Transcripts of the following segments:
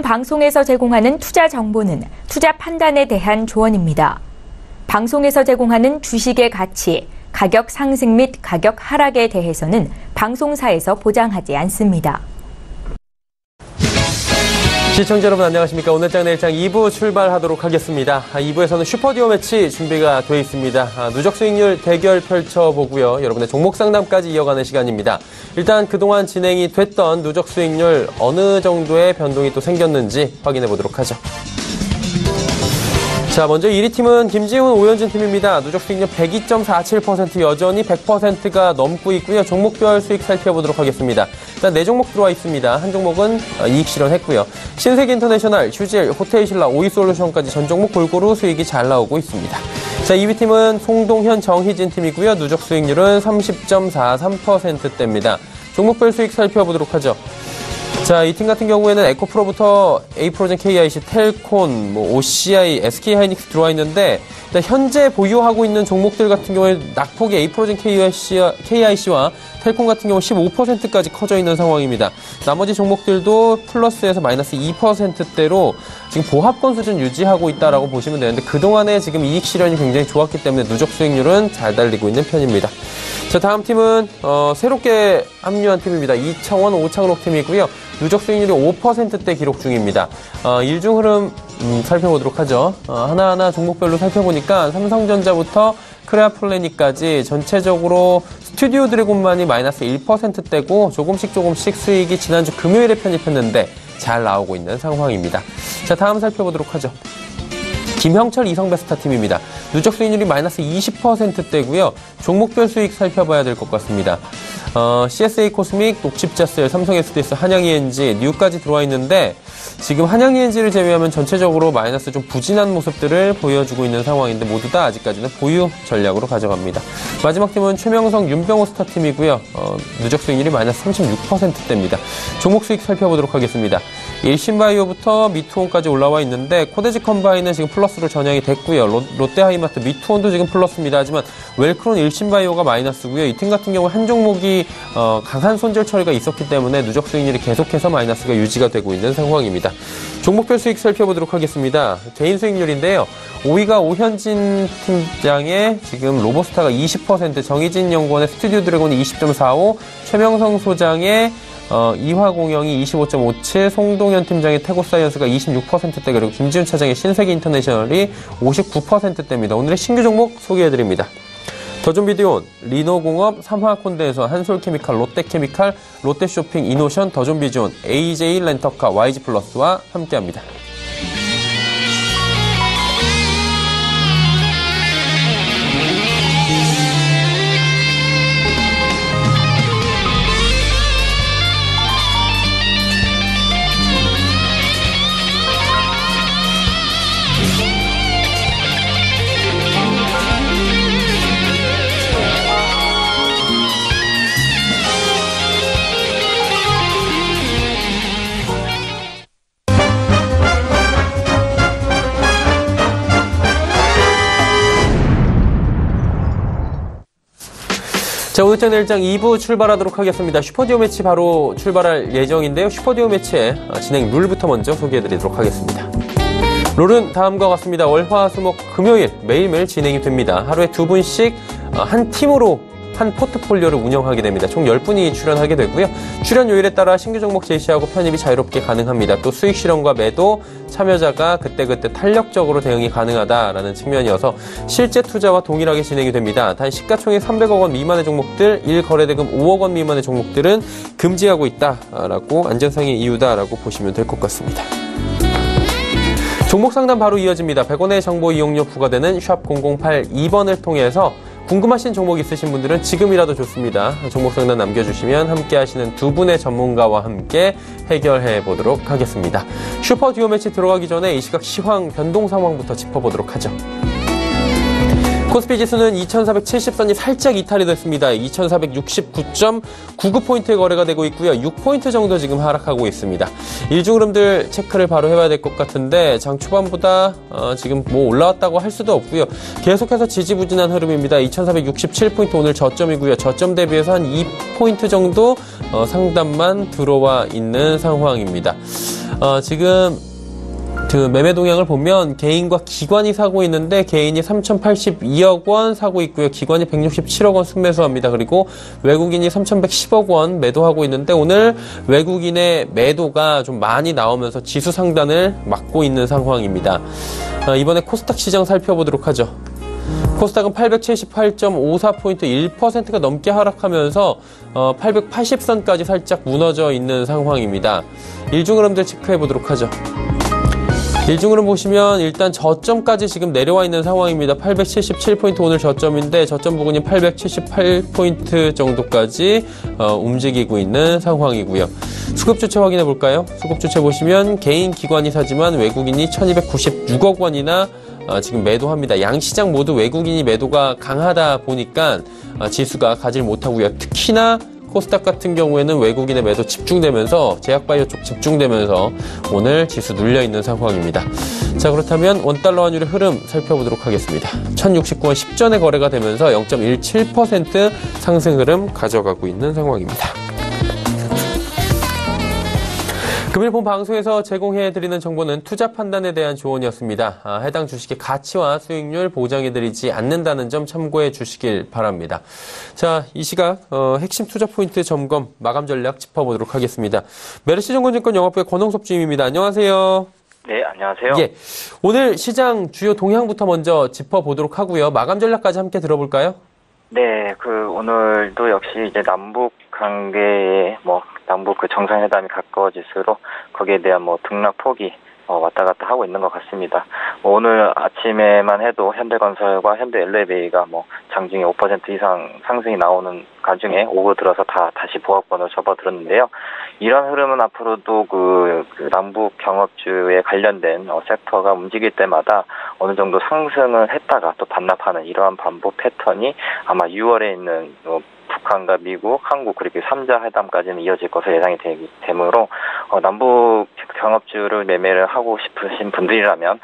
방송에서 제공하는 투자 정보는 투자 판단에 대한 조언입니다. 방송에서 제공하는 주식의 가치, 가격 상승 및 가격 하락에 대해서는 방송사에서 보장하지 않습니다. 시청자 여러분 안녕하십니까. 오늘장 내일장 2부 출발하도록 하겠습니다. 2부에서는 슈퍼듀오 매치 준비가 되어 있습니다. 누적 수익률 대결 펼쳐보고요. 여러분의 종목 상담까지 이어가는 시간입니다. 일단 그동안 진행이 됐던 누적 수익률 어느 정도의 변동이 또 생겼는지 확인해 보도록 하죠. 자, 먼저 1위 팀은 김지훈, 오현진 팀입니다. 누적 수익률 102.47% 여전히 100%가 넘고 있고요. 종목별 수익 살펴보도록 하겠습니다. 일단 4종목 들어와 있습니다. 한 종목은 이익 실현했고요. 신세계인터내셔널, 휴질, 호텔신라, 오이솔루션까지 전 종목 골고루 수익이 잘 나오고 있습니다. 자, 2위 팀은 송동현, 정희진 팀이고요. 누적 수익률은 30.43%대입니다. 종목별 수익 살펴보도록 하죠. 자, 이 팀 같은 경우에는 에코프로부터 에이프로젠 KIC, 텔콘, OCI, SK하이닉스 들어와 있는데 일단 현재 보유하고 있는 종목들 같은 경우에 낙폭이 에이프로젠 KIC와 텔콘 같은 경우 15%까지 커져 있는 상황입니다. 나머지 종목들도 플러스에서 마이너스 2%대로 지금 보합권 수준 유지하고 있다라고 보시면 되는데 그동안에 지금 이익 실현이 굉장히 좋았기 때문에 누적 수익률은 잘 달리고 있는 편입니다. 자, 다음 팀은 새롭게 합류한 팀입니다. 이창원, 오창록 팀이고요. 누적 수익률이 5%대 기록 중입니다. 일중 흐름 살펴보도록 하죠. 하나하나 종목별로 살펴보니까 삼성전자부터 크레아플래닛까지 전체적으로 스튜디오 드래곤만이 마이너스 1%대고 조금씩 수익이 지난주 금요일에 편입했는데 잘 나오고 있는 상황입니다. 자, 다음 살펴보도록 하죠. 김형철, 이성베스타 팀입니다. 누적 수익률이 마이너스 20%대고요. 종목별 수익 살펴봐야 될 것 같습니다. CSA 코스믹, 녹칩자셀, 삼성 SDS, 한양 ENG, 뉴까지 들어와 있는데 지금 한양 ENG를 제외하면 전체적으로 마이너스 좀 부진한 모습들을 보여주고 있는 상황인데 모두 다 아직까지는 보유 전략으로 가져갑니다. 마지막 팀은 최명성, 윤병호 스타 팀이고요. 누적 수익률이 마이너스 36%대입니다. 종목 수익 살펴보도록 하겠습니다. 일신바이오부터 미투온까지 올라와 있는데 코데지 컴바인은 지금 플러스로 전향이 됐고요. 롯데하이마트, 미투온도 지금 플러스입니다. 하지만 웰크론, 일신바이오가 마이너스고요. 이 팀 같은 경우 한 종목이 강한 손절 처리가 있었기 때문에 누적 수익률이 계속해서 마이너스가 유지가 되고 있는 상황입니다. 종목별 수익 살펴보도록 하겠습니다. 개인 수익률인데요. 5위가 오현진 팀장의 지금 로보스타가 20%, 정희진 연구원의 스튜디오 드래곤이 20.45, 최명성 소장의 이화공영이 25.57, 송동현 팀장의 태고사이언스가 26%대, 그리고 김지훈 차장의 신세계인터내셔널이 59%대입니다. 오늘의 신규 종목 소개해드립니다. 더존비디온, 리노공업, 삼화콘대에서 한솔케미칼, 롯데케미칼, 롯데쇼핑, 이노션, 더존비디온, AJ 렌터카, YG플러스와 함께합니다. 자, 오늘장 내일장 2부 출발하도록 하겠습니다. 슈퍼듀오 매치 바로 출발할 예정인데요. 슈퍼듀오 매치의 진행 룰부터 먼저 소개해드리도록 하겠습니다. 룰은 다음과 같습니다. 월, 화, 수, 목, 금요일 매일매일 진행이 됩니다. 하루에 2분씩 한 팀으로 한 포트폴리오를 운영하게 됩니다. 총 10분이 출연하게 되고요. 출연 요일에 따라 신규 종목 제시하고 편입이 자유롭게 가능합니다. 또 수익 실현과 매도, 참여자가 그때그때 탄력적으로 대응이 가능하다라는 측면이어서 실제 투자와 동일하게 진행이 됩니다. 단 시가총액 300억 원 미만의 종목들, 1거래대금 5억 원 미만의 종목들은 금지하고 있다라고 안전상의 이유다라고 보시면 될 것 같습니다. 종목 상담 바로 이어집니다. 100원의 정보 이용료 부과되는 샵 0082번을 통해서 궁금하신 종목 있으신 분들은 지금이라도 좋습니다. 종목 상담 남겨주시면 함께 하시는 두 분의 전문가와 함께 해결해 보도록 하겠습니다. 슈퍼 듀오 매치 들어가기 전에 이 시각 시황 변동 상황부터 짚어보도록 하죠. 코스피 지수는 2470선이 살짝 이탈이 됐습니다. 2469.99포인트의 거래가 되고 있고요. 6포인트 정도 지금 하락하고 있습니다. 일중 흐름들 체크를 바로 해봐야 될 것 같은데 장 초반보다 지금 뭐 올라왔다고 할 수도 없고요. 계속해서 지지부진한 흐름입니다. 2467포인트 오늘 저점이고요. 저점 대비해서 한 2포인트 정도 상단만 들어와 있는 상황입니다. 지금 그 매매 동향을 보면 개인과 기관이 사고 있는데 개인이 3,082억 원 사고 있고요. 기관이 167억 원 순매수합니다. 그리고 외국인이 3,110억 원 매도하고 있는데 오늘 외국인의 매도가 좀 많이 나오면서 지수 상단을 막고 있는 상황입니다. 이번에 코스닥 시장 살펴보도록 하죠. 코스닥은 878.54포인트 1%가 넘게 하락하면서 880선까지 살짝 무너져 있는 상황입니다. 일중 흐름들 체크해 보도록 하죠. 일중으로 보시면 일단 저점까지 지금 내려와 있는 상황입니다. 877포인트 오늘 저점인데 저점 부근이 878포인트 정도까지 움직이고 있는 상황이고요. 수급 주체 확인해 볼까요? 수급 주체 보시면 개인 기관이 사지만 외국인이 1296억 원이나 지금 매도합니다. 양시장 모두 외국인이 매도가 강하다 보니까 지수가 가질 못하고요. 특히나 코스닥 같은 경우에는 외국인의 매도 집중되면서 제약바이오 쪽 집중되면서 오늘 지수 눌려있는 상황입니다. 자, 그렇다면 원달러 환율의 흐름 살펴보도록 하겠습니다. 1069원 10전에 거래가 되면서 0.17% 상승 흐름 가져가고 있는 상황입니다. 금일 본 방송에서 제공해드리는 정보는 투자 판단에 대한 조언이었습니다. 해당 주식의 가치와 수익률 보장해드리지 않는다는 점 참고해 주시길 바랍니다. 자, 이 시각 핵심 투자 포인트 점검 마감 전략 짚어보도록 하겠습니다. 메르시증권증권 영업부의 권홍섭 주임입니다. 안녕하세요. 네, 안녕하세요. 예, 오늘 시장 주요 동향부터 먼저 짚어보도록 하고요. 마감 전략까지 함께 들어볼까요? 네, 오늘도 역시 이제 남북 관계에 남북 정상회담이 가까워질수록 거기에 대한 등락폭이 왔다 갔다 하고 있는 것 같습니다. 오늘 아침에만 해도 현대건설과 현대엘리베이가 장중에 5% 이상 상승이 나오는 가중에 오후 들어서 다시 보합권을 접어들었는데요. 이런 흐름은 앞으로도 그 남북 경업주에 관련된 섹터가 움직일 때마다 어느 정도 상승을 했다가 또 반납하는 이러한 반복 패턴이 아마 6월에 있는 북한과 미국, 한국 그리고 3자 회담까지는 이어질 것으로 예상이 되므로 남북 경업주를 매매를 하고 싶으신 분들이라면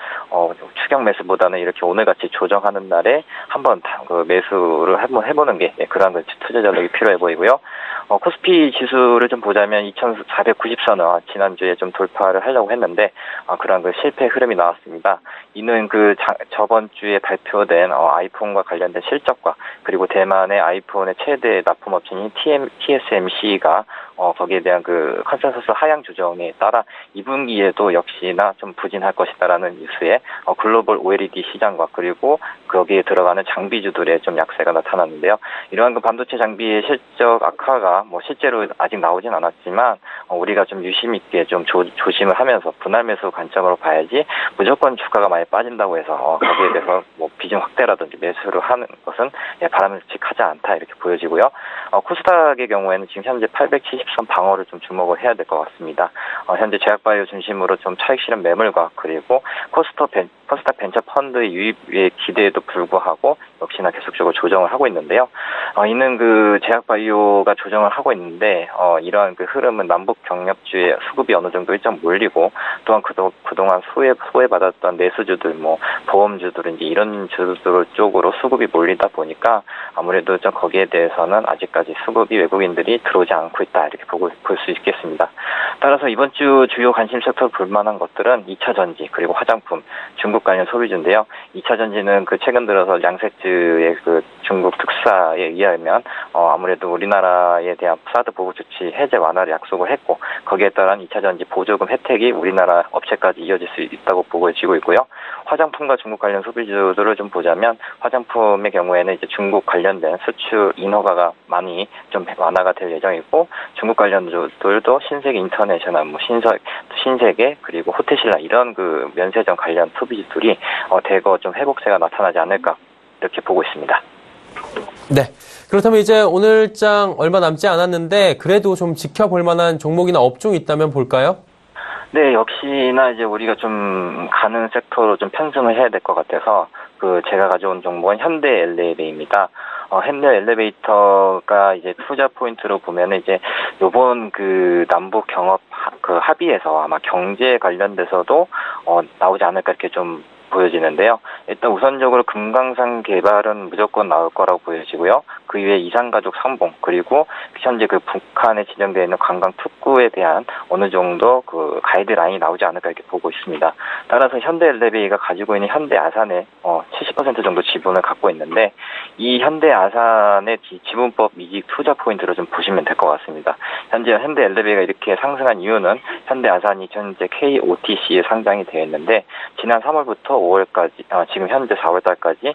추격 매수보다는 이렇게 오늘같이 조정하는 날에 한번 매수를 한번 해보는 게 그런 투자 전략이 필요해 보이고요. 코스피 지수를 좀 보자면 2,490선을 지난주에 좀 돌파를 하려고 했는데 그런 실패 흐름이 나왔습니다. 이는 저번 주에 발표된 아이폰과 관련된 실적과 그리고 대만의 아이폰의 최대 납품업체인 TSMC가 거기에 대한 컨센서스 하향 조정에 따라 2분기에도 역시나 좀 부진할 것이다라는 뉴스에 글로벌 OLED 시장과 그리고 거기에 들어가는 장비주들의 좀 약세가 나타났는데요. 이러한 반도체 장비의 실적 악화가 실제로 아직 나오진 않았지만 우리가 좀 유심 있게 좀 조심을 하면서 분할 매수 관점으로 봐야지 무조건 주가가 많이 빠진다고 해서 거기에 대해서 비중 확대라든지 매수를 하는 것은 바람직하지 않다 이렇게 보여지고요. 코스닥의 경우에는 지금 현재 870선 방어를 좀 주목을 해야 될 것 같습니다. 현재 제약바이오 중심으로 좀 차익 실현 매물과 그리고 코스닥 벤처 펀드의 유입의 기대에도 불구하고 역시나 계속적으로 조정을 하고 있는데요. 이는 제약바이오가 조정을 하고 있는데 이러한 흐름은 남북 경협주의 수급이 어느 정도 일정 몰리고 또한 그동안 소외받았던 내수주들 보험주들 이런 주들 쪽으로 수급이 몰리다 보니까 아무래도 좀 거기에 대해서는 아직까지 수급이 외국인들이 들어오지 않고 있다 이렇게 볼 수 있겠습니다. 따라서 이번 주 주요 관심 섹터로 볼 만한 것들은 2차 전지 그리고 화장품, 중국 관련 소비주인데요. 2차 전지는 최근 들어서 양세츠의 중국 특사에 의하면 아무래도 우리나라에 대한 사드 보복 조치 해제 완화를 약속을 했고 거기에 따른 2차 전지 보조금 혜택이 우리나라 업체까지 이어질 수 있다고 보고지고 있고요. 화장품과 중국 관련 소비주들을 좀 보자면 화장품의 경우에는 이제 중국 관련된 수출 인허가가 많이 좀 완화가 될 예정이고 중국 관련주들도 신세계 인터내셔널, 신세계 그리고 호텔신라 이런 면세점 관련 소비주들이 대거 좀 회복세가 나타나지 않을까 이렇게 보고 있습니다. 네. 그렇다면 이제 오늘장 얼마 남지 않았는데 그래도 좀 지켜볼 만한 종목이나 업종이 있다면 볼까요? 네, 역시나 이제 우리가 좀 가는 섹터로 좀 편승을 해야 될 것 같아서 제가 가져온 종목은 현대엘리베이입니다. 현대엘리베이터가 이제 투자 포인트로 보면은 이제 요번 남북 경협 합의에서 아마 경제 관련돼서도 나오지 않을까 이렇게 좀 보여지는데요. 일단 우선적으로 금강산 개발은 무조건 나올 거라고 보여지고요. 그 이외에 이산가족 상봉, 그리고 현재 그 북한에 지정되어 있는 관광 특구에 대한 어느 정도 그 가이드라인이 나오지 않을까 이렇게 보고 있습니다. 따라서 현대엘리베이가 가지고 있는 현대아산의 70% 정도 지분을 갖고 있는데, 이 현대아산의 지분법 이직 투자 포인트를 좀 보시면 될 것 같습니다. 현재 현대엘리베이가 이렇게 상승한 이유는 현대아산이 현재 KOTC에 상장이 되어 있는데, 지난 3월부터 5월까지 지금 현재 4월달까지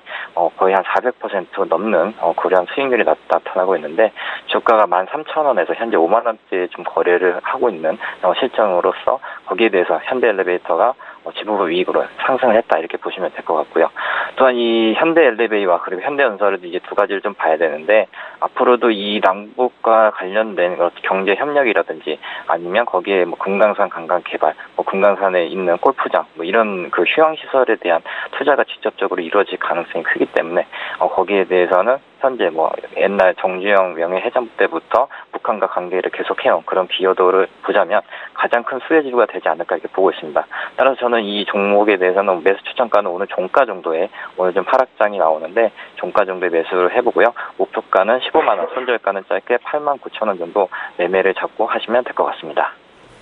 거의 한 400% 넘는 그런 수익률이 나타나고 있는데, 주가가 13,000원에서 현재 5만 원대에 좀 거래를 하고 있는 실정으로서 거기에 대해서 현대엘리베이터가 지분법 이익으로 상승을 했다 이렇게 보시면 될 것 같고요. 또한 이 현대엘리베이와 그리고 현대건설도 이제 두 가지를 좀 봐야 되는데, 앞으로도 이 남북과 관련된 경제 협력이라든지 아니면 거기에 뭐 금강산 관광 개발, 금강산에 있는 골프장 이런 그 휴양 시설에 대한 투자가 직접적으로 이루어질 가능성이 크기 때문에 거기에 대해서는 현재 뭐 옛날 정주영 명예회장부 때부터 북한과 관계를 계속해온 그런 비여도를 보자면 가장 큰 수혜지수가 되지 않을까 이렇게 보고 있습니다. 따라서 저는 이 종목에 대해서는 매수 추천가는 오늘 종가 정도에 오늘 좀 하락장이 나오는데, 종가 정도에 매수를 해보고요. 목표가는 15만 원, 손절가는 짧게 89,000원 정도 매매를 잡고 하시면 될 것 같습니다.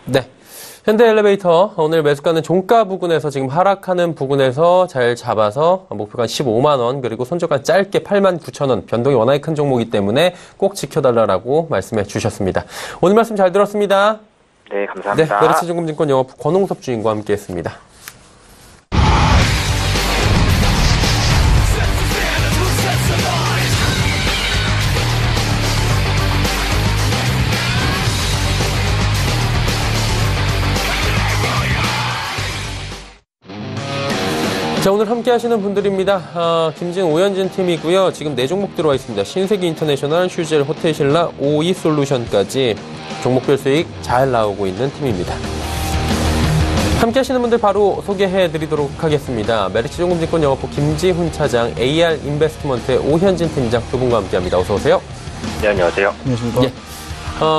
네. 현대엘리베이터 오늘 매수가는 종가 부근에서 지금 하락하는 부근에서 잘 잡아서 목표가 15만 원, 그리고 손절가 짧게 89,000원, 변동이 워낙에 큰 종목이기 때문에 꼭 지켜달라고 말씀해 주셨습니다. 오늘 말씀 잘 들었습니다. 네, 감사합니다. 네, 메리츠증권증권 영업부 권홍섭 주인과 함께했습니다. 자, 오늘 함께 하시는 분들입니다. 김진, 오현진 팀이고요. 지금 4종목 들어와 있습니다. 신세계 인터내셔널, 휴젤, 호텔신라, 오이솔루션까지 종목별 수익 잘 나오고 있는 팀입니다. 함께 하시는 분들 바로 소개해드리도록 하겠습니다. 메리츠증권증권 영업부 김지훈 차장, AR 인베스트먼트의 오현진 팀장 두 분과 함께합니다. 어서 오세요. 네, 안녕하세요. 안녕하십니까. 예.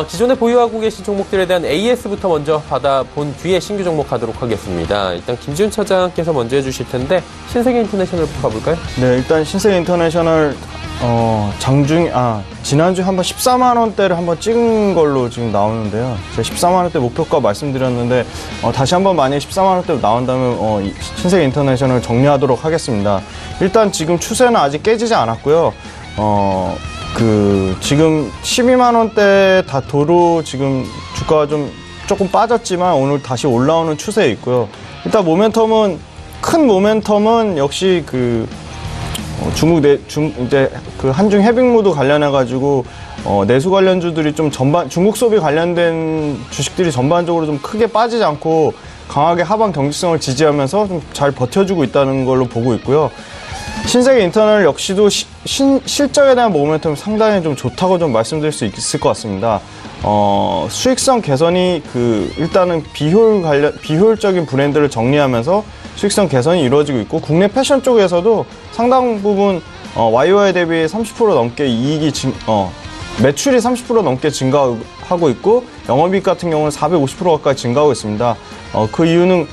기존에 보유하고 계신 종목들에 대한 AS부터 먼저 받아본 뒤에 신규 종목 가도록 하겠습니다. 일단 김지훈 차장께서 먼저 해주실 텐데, 신세계 인터내셔널부터 가볼까요? 네, 일단 신세계 인터내셔널 지난주에 한번 14만 원대를 한번 찍은 걸로 지금 나오는데요. 제가 14만 원대 목표가 말씀드렸는데 다시 한번 만약에 14만 원대로 나온다면 신세계 인터내셔널 정리하도록 하겠습니다. 일단 지금 추세는 아직 깨지지 않았고요. 지금 12만 원대 다 도로 지금 주가가 조금 빠졌지만 오늘 다시 올라오는 추세에 있고요. 일단 큰 모멘텀은 역시 이제 한중 해빙무드 관련해가지고 내수 관련주들이 좀 중국 소비 관련된 주식들이 전반적으로 좀 크게 빠지지 않고 강하게 하방 경직성을 지지하면서 좀 잘 버텨주고 있다는 걸로 보고 있고요. 신세계 인터널 역시도 실적에 대한 모멘텀이 상당히 좀 좋다고 좀 말씀드릴 수 있을 것 같습니다. 수익성 개선이 일단은 비효율적인 브랜드를 정리하면서 수익성 개선이 이루어지고 있고, 국내 패션 쪽에서도 상당 부분 YOY 대비 30% 넘게 매출이 30% 넘게 증가하고 있고, 영업이익 같은 경우는 450% 가까이 증가하고 있습니다. 그 이유는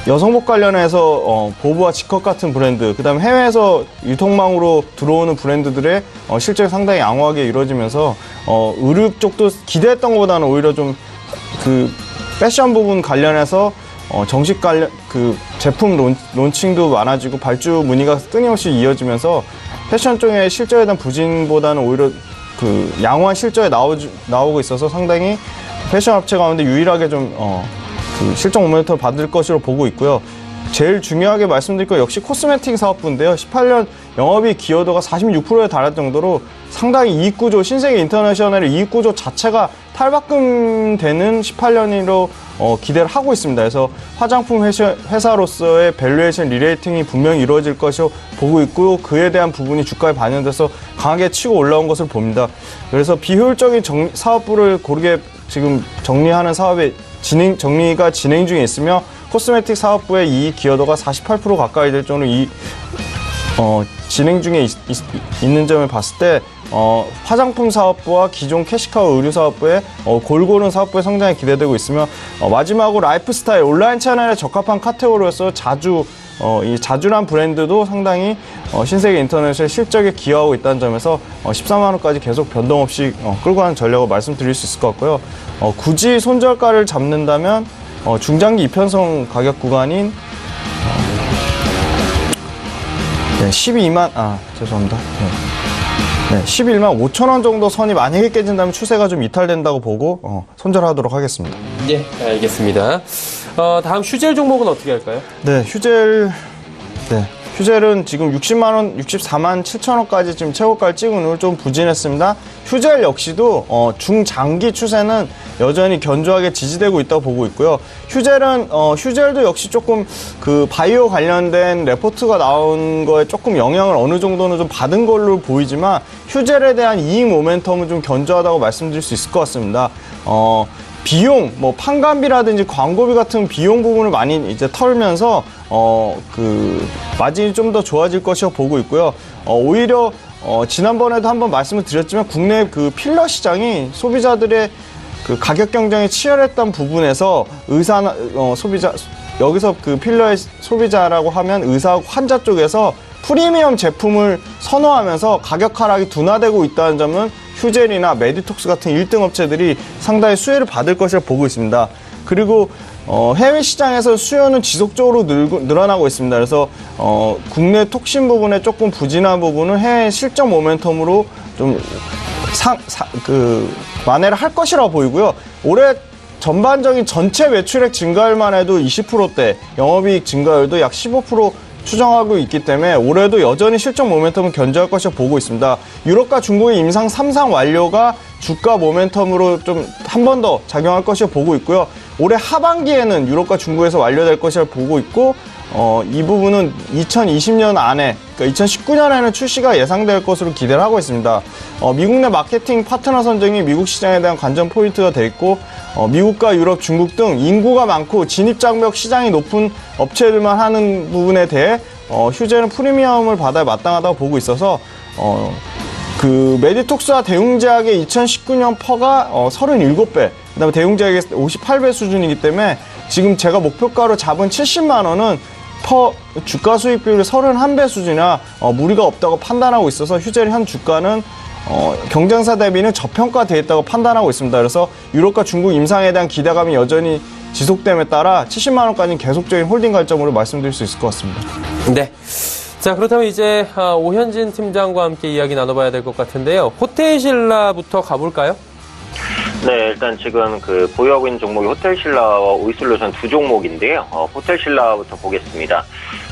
여성복 관련해서 보브와 지컷 같은 브랜드, 그 다음에 해외에서 유통망으로 들어오는 브랜드들의 실적이 상당히 양호하게 이루어지면서 의류 쪽도 기대했던 것보다는 오히려 좀 패션 부분 관련해서 정식 관련 제품 론칭도 많아지고 발주 문의가 끊임없이 이어지면서 패션 쪽의 실적에 대한 부진보다는 오히려 양호한 실적에 나오고 있어서 상당히 패션 업체 가운데 유일하게 좀 실적 모멘텀을 받을 것으로 보고 있고요. 제일 중요하게 말씀드릴 건 역시 코스메틱 사업부인데요. 18년 영업이익 기여도가 46%에 달할 정도로 상당히 이익구조, 신세계 인터내셔널의 이익구조 자체가 탈바꿈되는 18년으로 기대를 하고 있습니다. 그래서 화장품 회사로서의 밸류에이션 리레이팅이 분명히 이루어질 것으로 보고 있고, 그에 대한 부분이 주가에 반영돼서 강하게 치고 올라온 것을 봅니다. 그래서 비효율적인 사업부를 고르게 지금 정리하는 사업의 정리가 진행 중에 있으며, 코스메틱 사업부의 이익 기여도가 48% 가까이 될 정도로 진행 중에 있는 점을 봤을 때 화장품 사업부와 기존 캐시카우 의류 사업부의 골고루 사업부의 성장이 기대되고 있으며, 마지막으로 라이프스타일 온라인 채널에 적합한 카테고리로서 자주 이 자주란 브랜드도 상당히 신세계 인터넷의 실적에 기여하고 있다는 점에서 14만 원까지 계속 변동 없이 끌고 가는 전략을 말씀드릴 수 있을 것 같고요. 굳이 손절가를 잡는다면 중장기 이편성 가격 구간인 12만 죄송합니다. 11만 5천 원 정도 선이 만약에 깨진다면 추세가 좀 이탈된다고 보고 손절하도록 하겠습니다. 네, 알겠습니다. 다음 휴젤 종목은 어떻게 할까요? 네, 휴젤은 지금 60만 원, 64만 7천 원까지 지금 최고가를 찍은 오늘 좀 부진했습니다. 휴젤 역시도 중장기 추세는 여전히 견조하게 지지되고 있다고 보고 있고요. 휴젤도 역시 조금 그 바이오 관련된 레포트가 나온 거에 조금 영향을 어느 정도는 좀 받은 걸로 보이지만 휴젤에 대한 이익 모멘텀은 좀 견조하다고 말씀드릴 수 있을 것 같습니다. 비용, 판관비라든지 광고비 같은 비용 부분을 많이 이제 털면서, 마진이 좀 더 좋아질 것이라고 보고 있고요. 오히려, 지난번에도 한번 말씀을 드렸지만, 국내 그 필러 시장이 소비자들의 그 가격 경쟁이 치열했던 부분에서 여기서 그 필러의 소비자라고 하면 의사하고 환자 쪽에서 프리미엄 제품을 선호하면서 가격 하락이 둔화되고 있다는 점은 휴젤이나 메디톡스 같은 1등 업체들이 상당히 수혜를 받을 것이라 보고 있습니다. 그리고 해외 시장에서 수요는 지속적으로 늘어나고 있습니다. 그래서 국내 톡신 부분에 조금 부진한 부분은 해외 실적 모멘텀으로 좀 만회를 할 것이라고 보이고요. 올해 전반적인 전체 매출액 증가율만 해도 20%대, 영업이익 증가율도 약 15% 추정하고 있기 때문에 올해도 여전히 실적 모멘텀은 견조할 것이라 보고 있습니다. 유럽과 중국의 임상 3상 완료가 주가 모멘텀으로 좀 한 번 더 작용할 것이라 보고 있고요. 올해 하반기에는 유럽과 중국에서 완료될 것이라 보고 있고 이 부분은 2020년 안에, 그러니까 2019년에는 출시가 예상될 것으로 기대를 하고 있습니다. 미국 내 마케팅 파트너 선정이 미국 시장에 대한 관전 포인트가 돼 있고 미국과 유럽, 중국 등 인구가 많고 진입장벽 시장이 높은 업체들만 하는 부분에 대해 휴젤은 프리미엄을 받아야 마땅하다고 보고 있어서 그 메디톡스와 대웅제약의 2019년 퍼가 37배, 그다음에 대웅제약의 58배 수준이기 때문에 지금 제가 목표가로 잡은 70만 원은 퍼 주가 수익 비율이 31배 수준이나 무리가 없다고 판단하고 있어서 휴젤 현 주가는 경쟁사 대비는 저평가되어 있다고 판단하고 있습니다. 그래서 유럽과 중국 임상에 대한 기대감이 여전히 지속됨에 따라 70만 원까지는 계속적인 홀딩 관점으로 말씀드릴 수 있을 것 같습니다. 네. 자, 그렇다면 이제 오현진 팀장과 함께 이야기 나눠봐야 될 것 같은데요. 호텔신라부터 가볼까요? 네, 일단 지금 그 보유하고 있는 종목이 호텔신라와 오이솔루션 두 종목인데요. 호텔신라부터 보겠습니다.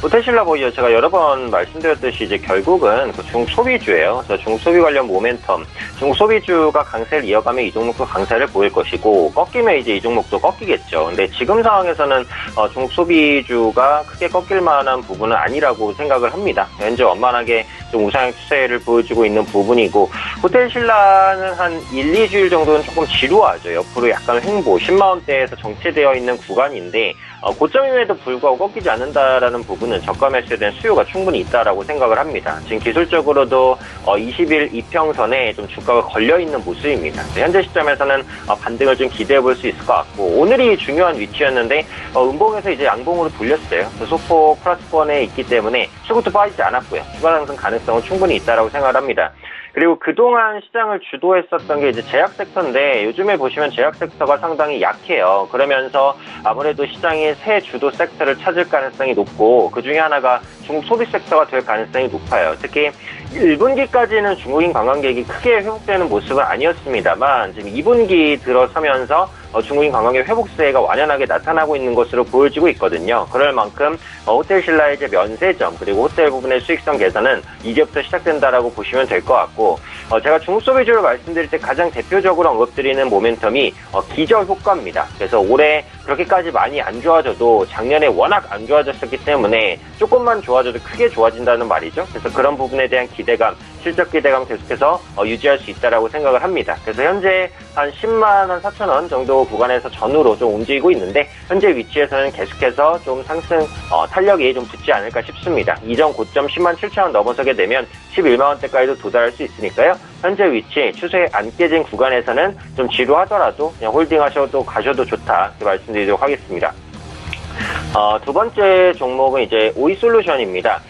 호텔신라 보이죠? 제가 여러 번 말씀드렸듯이 이제 결국은 그 중국 소비주예요. 그래서 중국 소비 관련 모멘텀, 중국 소비주가 강세를 이어가면 이 종목도 강세를 보일 것이고 꺾이면 이제 이 종목도 꺾이겠죠. 근데 지금 상황에서는 중국 소비주가 크게 꺾일 만한 부분은 아니라고 생각을 합니다. 현재 원만하게 좀 우상향 추세를 보여주고 있는 부분이고 호텔신라는 한 1, 2주일 정도는 조금 지루하죠. 옆으로 약간 횡보, 10만 원대에서 정체되어 있는 구간인데 고점임에도 불구하고 꺾이지 않는다라는 부분은 저가 매수에 대한 수요가 충분히 있다라고 생각을 합니다. 지금 기술적으로도 20일 이평선에 좀 주가가 걸려있는 모습입니다. 현재 시점에서는 반등을 좀 기대해 볼 수 있을 것 같고 오늘이 중요한 위치였는데 음봉에서 이제 양봉으로 돌렸어요. 소폭 플러스권에 있기 때문에 수급도 빠지지 않았고요. 추가 상승 가능성은 충분히 있다라고 생각을 합니다. 그리고 그동안 시장을 주도했었던 게 이제 제약 섹터인데 요즘에 보시면 제약 섹터가 상당히 약해요. 그러면서 아무래도 시장이 새 주도 섹터를 찾을 가능성이 높고 그 중에 하나가 중국 소비 섹터가 될 가능성이 높아요. 특히 1분기까지는 중국인 관광객이 크게 회복되는 모습은 아니었습니다만 지금 2분기 들어서면서 중국인 관광객 회복세가 완연하게 나타나고 있는 것으로 보여지고 있거든요. 그럴 만큼 호텔신라의 이제 면세점 그리고 호텔 부분의 수익성 개선은 이제부터 시작된다라고 보시면 될 것 같고 제가 중국 소비주를 말씀드릴 때 가장 대표적으로 언급드리는 모멘텀이 기저 효과입니다. 그래서 올해 그렇게까지 많이 안 좋아져도 작년에 워낙 안 좋아졌었기 때문에 조금만 좋아져도 크게 좋아진다는 말이죠. 그래서 그런 부분에 대한 기대감, 실적 기대감 계속해서 유지할 수 있다라고 생각을 합니다. 그래서 현재 한 10만 4천 원 정도 구간에서 전후로 좀 움직이고 있는데 현재 위치에서는 계속해서 좀 상승 탄력이 좀 붙지 않을까 싶습니다. 이전 고점 10만 7천 원 넘어서게 되면 11만 원대까지도 도달할 수 있으니까요. 현재 위치 추세 안 깨진 구간에서는 좀 지루하더라도 그냥 홀딩하셔도 가셔도 좋다 이렇게 말씀드리도록 하겠습니다. 두 번째 종목은 이제 오이솔루션입니다.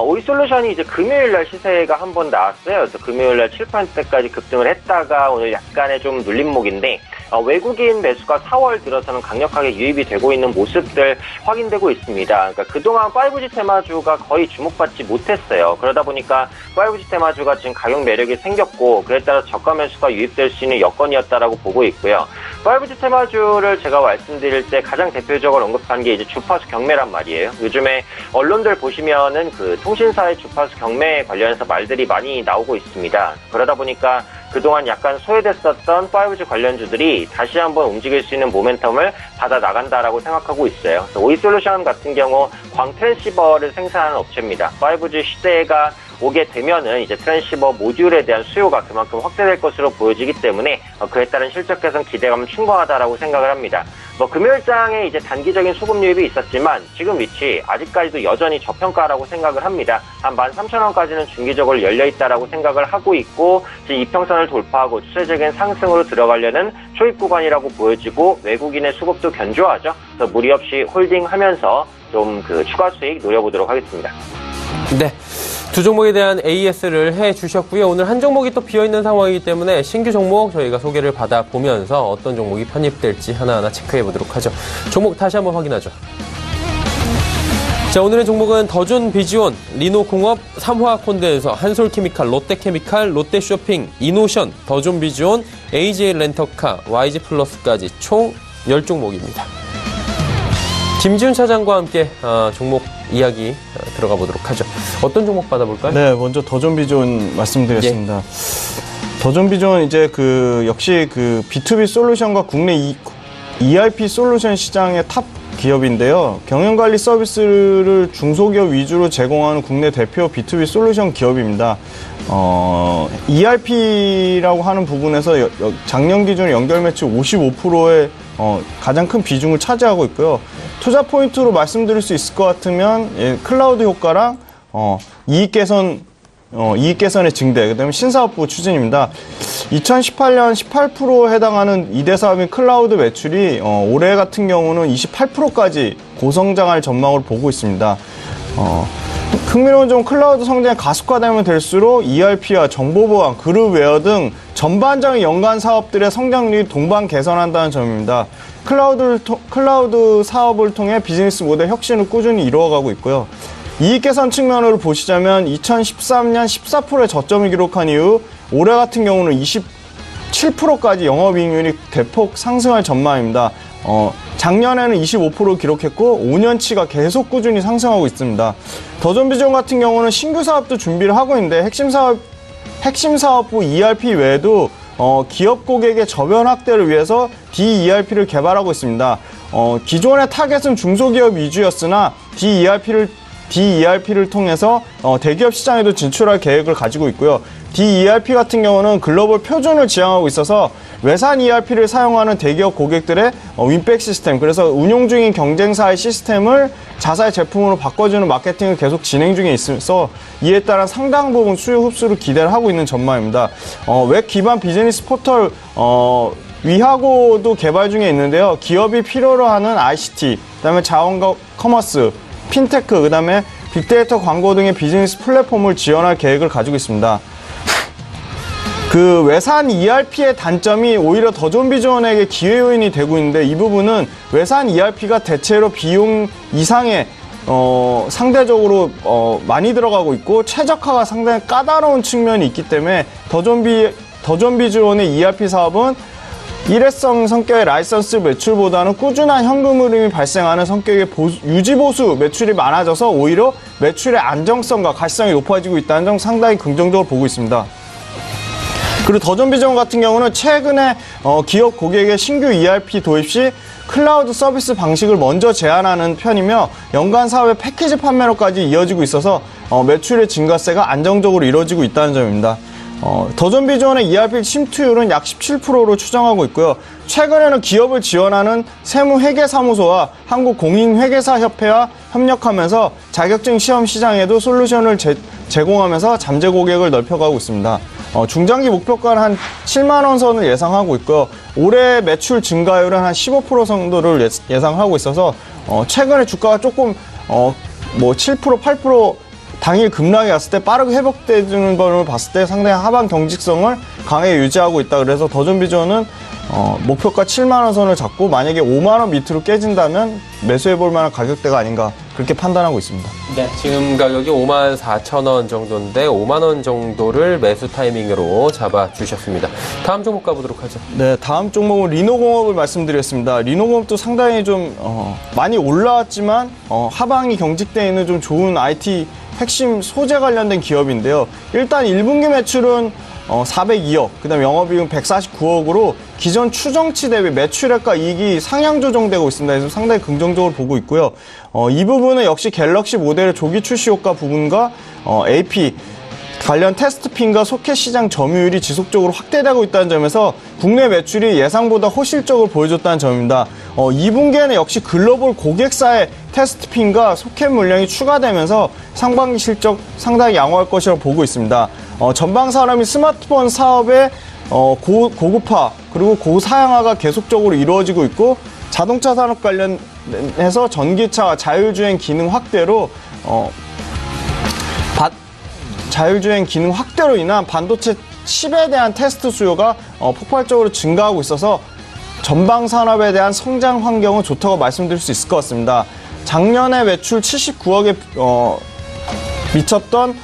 오이솔루션이 이제 금요일날 시세가 한번 나왔어요. 그래서 금요일날 7%까지 급등을 했다가 오늘 약간의 좀 눌림목인데, 외국인 매수가 4월 들어서는 강력하게 유입이 되고 있는 모습들 확인되고 있습니다. 그러니까 그동안 5G 테마주가 거의 주목받지 못했어요. 그러다 보니까 5G 테마주가 지금 가격 매력이 생겼고, 그에 따라 저가 매수가 유입될 수 있는 여건이었다라고 보고 있고요. 5G 테마주를 제가 말씀드릴 때 가장 대표적으로 언급한 게 이제 주파수 경매란 말이에요. 요즘에 언론들 보시면은 그 통신사의 주파수 경매 관련해서 말들이 많이 나오고 있습니다. 그러다 보니까 그동안 약간 소외됐었던 5G 관련주들이 다시 한번 움직일 수 있는 모멘텀을 받아 나간다라고 생각하고 있어요. 그래서 오이솔루션 같은 경우 광 트랜시버를 생산하는 업체입니다. 5G 시대가 오게 되면은 이제 트랜시버 모듈에 대한 수요가 그만큼 확대될 것으로 보여지기 때문에 그에 따른 실적 개선 기대감은 충분하다라고 생각을 합니다. 금요일장에 이제 단기적인 수급 유입이 있었지만 지금 위치 아직까지도 여전히 저평가라고 생각을 합니다. 한 13,000원까지는 중기적으로 열려있다라고 생각을 하고 있고, 이제 이평선을 돌파하고 추세적인 상승으로 들어가려는 초입 구간이라고 보여지고, 외국인의 수급도 견조하죠. 그래서 무리 없이 홀딩하면서 좀 그 추가 수익 노려보도록 하겠습니다. 네. 두 종목에 대한 AS를 해주셨고요. 오늘 한 종목이 또 비어있는 상황이기 때문에 신규 종목 저희가 소개를 받아보면서 어떤 종목이 편입될지 하나하나 체크해보도록 하죠. 종목 다시 한번 확인하죠. 자, 오늘의 종목은 더준 비지온, 리노공업, 삼화콘덴서, 한솔케미칼, 롯데케미칼, 롯데쇼핑, 이노션, 더준 비지온, AJ 렌터카, YG 플러스까지 총 10종목입니다. 김지훈 차장과 함께 종목 이야기 들어가 보도록 하죠. 어떤 종목 받아볼까요? 네, 먼저 더존비존 말씀드렸습니다. 예. 더존비존 이제 역시 B2B 솔루션과 국내 ERP 솔루션 시장의 탑 기업인데요. 경영관리 서비스를 중소기업 위주로 제공하는 국내 대표 B2B 솔루션 기업입니다. ERP라고 하는 부분에서 작년 기준 연결 매출 55%의 가장 큰 비중을 차지하고 있고요. 투자 포인트로 말씀드릴 수 있을 것 같으면 클라우드 효과랑 이익 개선의 증대, 그다음에 신사업부 추진입니다. 2018년 18%에 해당하는 2대 사업인 클라우드 매출이 올해 같은 경우는 28%까지 고성장할 전망으로 보고 있습니다. 흥미로운 점, 클라우드 성장이 가속화되면 될수록 ERP와 정보보안, 그룹웨어 등 전반적인 연관 사업들의 성장률이 동반 개선한다는 점입니다. 클라우드 사업을 통해 비즈니스 모델 혁신을 꾸준히 이루어가고 있고요. 이익 개선 측면으로 보시자면 2013년 14%의 저점을 기록한 이후 올해 같은 경우는 27%까지 영업이익률이 대폭 상승할 전망입니다. 작년에는 25% 기록했고 5년치가 계속 꾸준히 상승하고 있습니다. 더존비전 같은 경우는 신규 사업도 준비를 하고 있는데 핵심 사업부 ERP 외에도 기업 고객의 저변 확대를 위해서 DERP를 개발하고 있습니다. 기존의 타겟은 중소기업 위주였으나 DERP를 통해서 대기업 시장에도 진출할 계획을 가지고 있고요. DERP 같은 경우는 글로벌 표준을 지향하고 있어서 외산 ERP를 사용하는 대기업 고객들의 윈백 시스템, 그래서 운용 중인 경쟁사의 시스템을 자사의 제품으로 바꿔주는 마케팅을 계속 진행 중에 있어서 이에 따라 상당 부분 수요 흡수를 기대를 하고 있는 전망입니다. 웹 기반 비즈니스 포털 위하고도 개발 중에 있는데요. 기업이 필요로 하는 ICT, 그다음에 자원과 커머스, 핀테크, 그다음에 빅데이터 광고 등의 비즈니스 플랫폼을 지원할 계획을 가지고 있습니다. 외산 ERP의 단점이 오히려 더존비전에게 기회 요인이 되고 있는데, 이 부분은 외산 ERP가 대체로 비용 이상의 상대적으로 많이 들어가고 있고 최적화가 상당히 까다로운 측면이 있기 때문에 더존비전의 ERP 사업은 일회성 성격의 라이선스 매출보다는 꾸준한 현금 흐름이 발생하는 성격의 유지보수 매출이 많아져서 오히려 매출의 안정성과 가시성이 높아지고 있다는 점 상당히 긍정적으로 보고 있습니다. 그리고 더존비전 같은 경우는 최근에 기업 고객의 신규 ERP 도입 시 클라우드 서비스 방식을 먼저 제안하는 편이며 연간 사업의 패키지 판매로까지 이어지고 있어서 매출의 증가세가 안정적으로 이루어지고 있다는 점입니다. 더존비전의 ERP 침투율은 약 17%로 추정하고 있고요. 최근에는 기업을 지원하는 세무회계사무소와 한국공인회계사협회와 협력하면서 자격증 시험 시장에도 솔루션을 제공하면서 잠재 고객을 넓혀가고 있습니다. 중장기 목표가는 한 7만 원 선을 예상하고 있고요. 올해 매출 증가율은 한 15% 정도를 예상하고 있어서 최근에 주가가 조금 뭐 7%, 8% 당일 급락이 왔을 때 빠르게 회복되는 걸 봤을 때 상당히 하방 경직성을 강하게 유지하고 있다. 그래서 더존비전은 목표가 7만 원 선을 잡고 만약에 5만 원 밑으로 깨진다면 매수해볼 만한 가격대가 아닌가 그렇게 판단하고 있습니다. 네, 지금 가격이 54,000원 정도인데 5만 원 정도를 매수 타이밍으로 잡아주셨습니다. 다음 종목 가보도록 하죠. 네, 다음 종목은 리노공업을 말씀드렸습니다. 리노공업도 상당히 좀 많이 올라왔지만 하방이 경직되어 있는 좀 좋은 IT 핵심 소재 관련된 기업인데요. 일단 1분기 매출은 402억, 그 다음 영업이익은 149억으로 기존 추정치 대비 매출액과 이익이 상향 조정되고 있습니다. 그래서 상당히 긍정적으로 보고 있고요. 이 부분은 역시 갤럭시 모델의 조기 출시 효과 부분과 AP 관련 테스트핀과 소켓 시장 점유율이 지속적으로 확대되고 있다는 점에서 국내 매출이 예상보다 호실적으로 보여줬다는 점입니다. 2분기에는 역시 글로벌 고객사의 테스트핀과 소켓 물량이 추가되면서 상반기 실적 상당히 양호할 것이라고 보고 있습니다. 전방 산업이 스마트폰 사업의 고급화 그리고 고사양화가 계속적으로 이루어지고 있고 자동차 산업 관련해서 전기차와 자율주행 기능 확대로 인한 반도체 칩에 대한 테스트 수요가 폭발적으로 증가하고 있어서 전방 산업에 대한 성장 환경은 좋다고 말씀드릴 수 있을 것 같습니다. 작년에 매출 79억에 미쳤던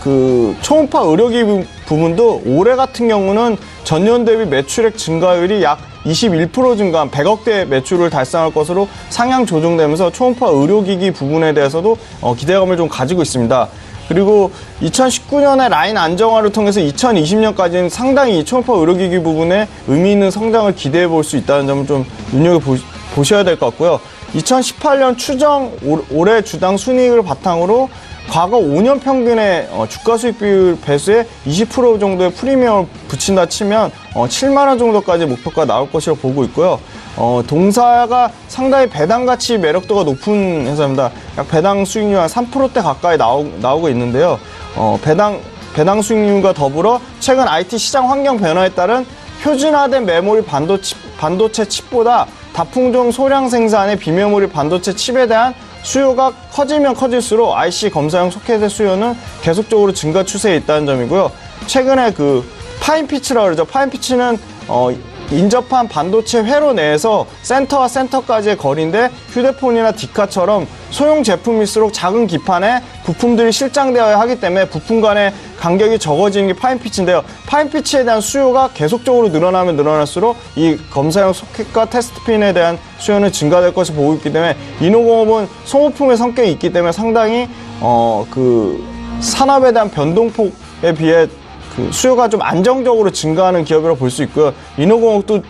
그 초음파 의료기 부문도 올해 같은 경우는 전년 대비 매출액 증가율이 약 21% 증가한 100억대 매출을 달성할 것으로 상향 조정되면서 초음파 의료기기 부분에 대해서도 기대감을 좀 가지고 있습니다. 그리고 2019년에 라인 안정화를 통해서 2020년까지는 상당히 이 초음파 의료기기 부분에 의미 있는 성장을 기대해 볼 수 있다는 점을 좀 눈여겨보셔야 될 것 같고요. 2018년 추정 올해 주당 순이익을 바탕으로 과거 5년 평균의 주가 수익 비율 배수에 20% 정도의 프리미엄을 붙인다 치면 7만 원 정도까지 목표가 나올 것이라고 보고 있고요. 동사가 상당히 배당 가치 매력도가 높은 회사입니다. 약 배당 수익률 한 3%대 가까이 나오고 있는데요. 배당 수익률과 더불어 최근 IT 시장 환경 변화에 따른 표준화된 메모리 반도체 칩보다 다품종 소량 생산의 비메모리 반도체 칩에 대한 수요가 커지면 커질수록 IC 검사용 소켓의 수요는 계속적으로 증가 추세에 있다는 점이고요. 최근에 그 파인피치라고 그러죠. 파인피치는 인접한 반도체 회로 내에서 센터와 센터까지의 거리인데 휴대폰이나 디카처럼 소형 제품일수록 작은 기판에 부품들이 실장되어야 하기 때문에 부품 간의 간격이 적어지는 게 파인피치인데요. 파인피치에 대한 수요가 계속적으로 늘어나면 늘어날수록 이 검사용 소켓과 테스트핀에 대한 수요는 증가될 것을 보고 있기 때문에 리노공업은 소모품의 성격이 있기 때문에 상당히 그 산업에 대한 변동폭에 비해 그 수요가 좀 안정적으로 증가하는 기업이라고 볼 수 있고요. 리노공업도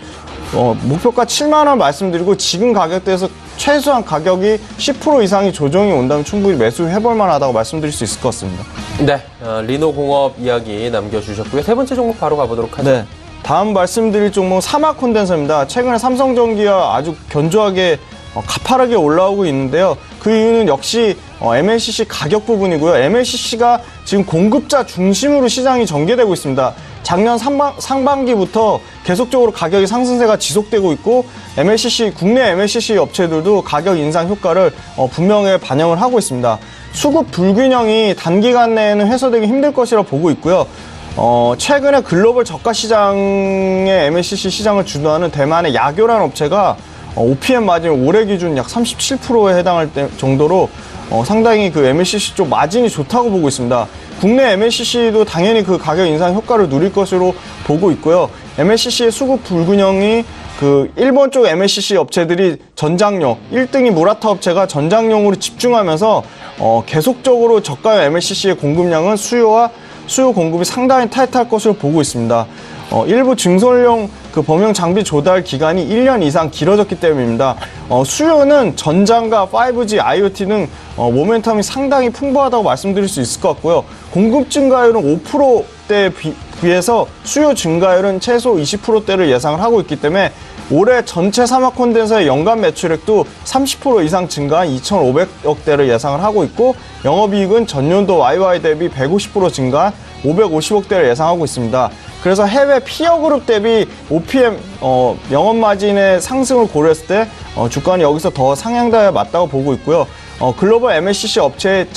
목표가 7만 원 말씀드리고 지금 가격대에서 최소한 가격이 10% 이상이 조정이 온다면 충분히 매수해볼 만하다고 말씀드릴 수 있을 것 같습니다. 네, 리노공업 이야기 남겨주셨고요. 세 번째 종목 바로 가보도록 하죠. 네, 다음 말씀드릴 종목은 사막 콘덴서입니다. 최근에 삼성전기와 아주 견조하게 가파르게 올라오고 있는데요. 그 이유는 역시 MLCC 가격 부분이고요. MLCC가 지금 공급자 중심으로 시장이 전개되고 있습니다. 작년 상반기부터 계속적으로 가격의 상승세가 지속되고 있고 국내 MLCC 업체들도 가격 인상 효과를 분명히 반영을 하고 있습니다. 수급 불균형이 단기간 내에는 해소되기 힘들 것이라 보고 있고요. 최근에 글로벌 저가 시장의 MLCC 시장을 주도하는 대만의 야교라는 업체가 OPM 마진이 올해 기준 약 37%에 해당할 정도로 상당히 그 MLCC 쪽 마진이 좋다고 보고 있습니다. 국내 MLCC도 당연히 그 가격 인상 효과를 누릴 것으로 보고 있고요. MLCC의 수급 불균형이 그 일본 쪽 MLCC 업체들이 전장용 1등이 무라타 업체가 전장용으로 집중하면서 계속적으로 저가형 MLCC의 공급량은 수요 공급이 상당히 타이트할 것으로 보고 있습니다. 일부 증설용 그 범용 장비 조달 기간이 1년 이상 길어졌기 때문입니다. 수요는 전장과 5G, IoT 등 모멘텀이 상당히 풍부하다고 말씀드릴 수 있을 것 같고요. 공급 증가율은 5%대 비해서 수요 증가율은 최소 20%대를 예상을 하고 있기 때문에 올해 전체 사막 콘덴서의 연간 매출액도 30% 이상 증가한 2,500억 대를 예상을 하고 있고, 영업이익은 전년도 YY 대비 150% 증가한 550억 대를 예상하고 있습니다. 그래서 해외 피어 그룹 대비 OPM 영업마진의 상승을 고려했을 때 주가는 여기서 더 상향되어 맞다고 보고 있고요. 글로벌 MLCC 업체의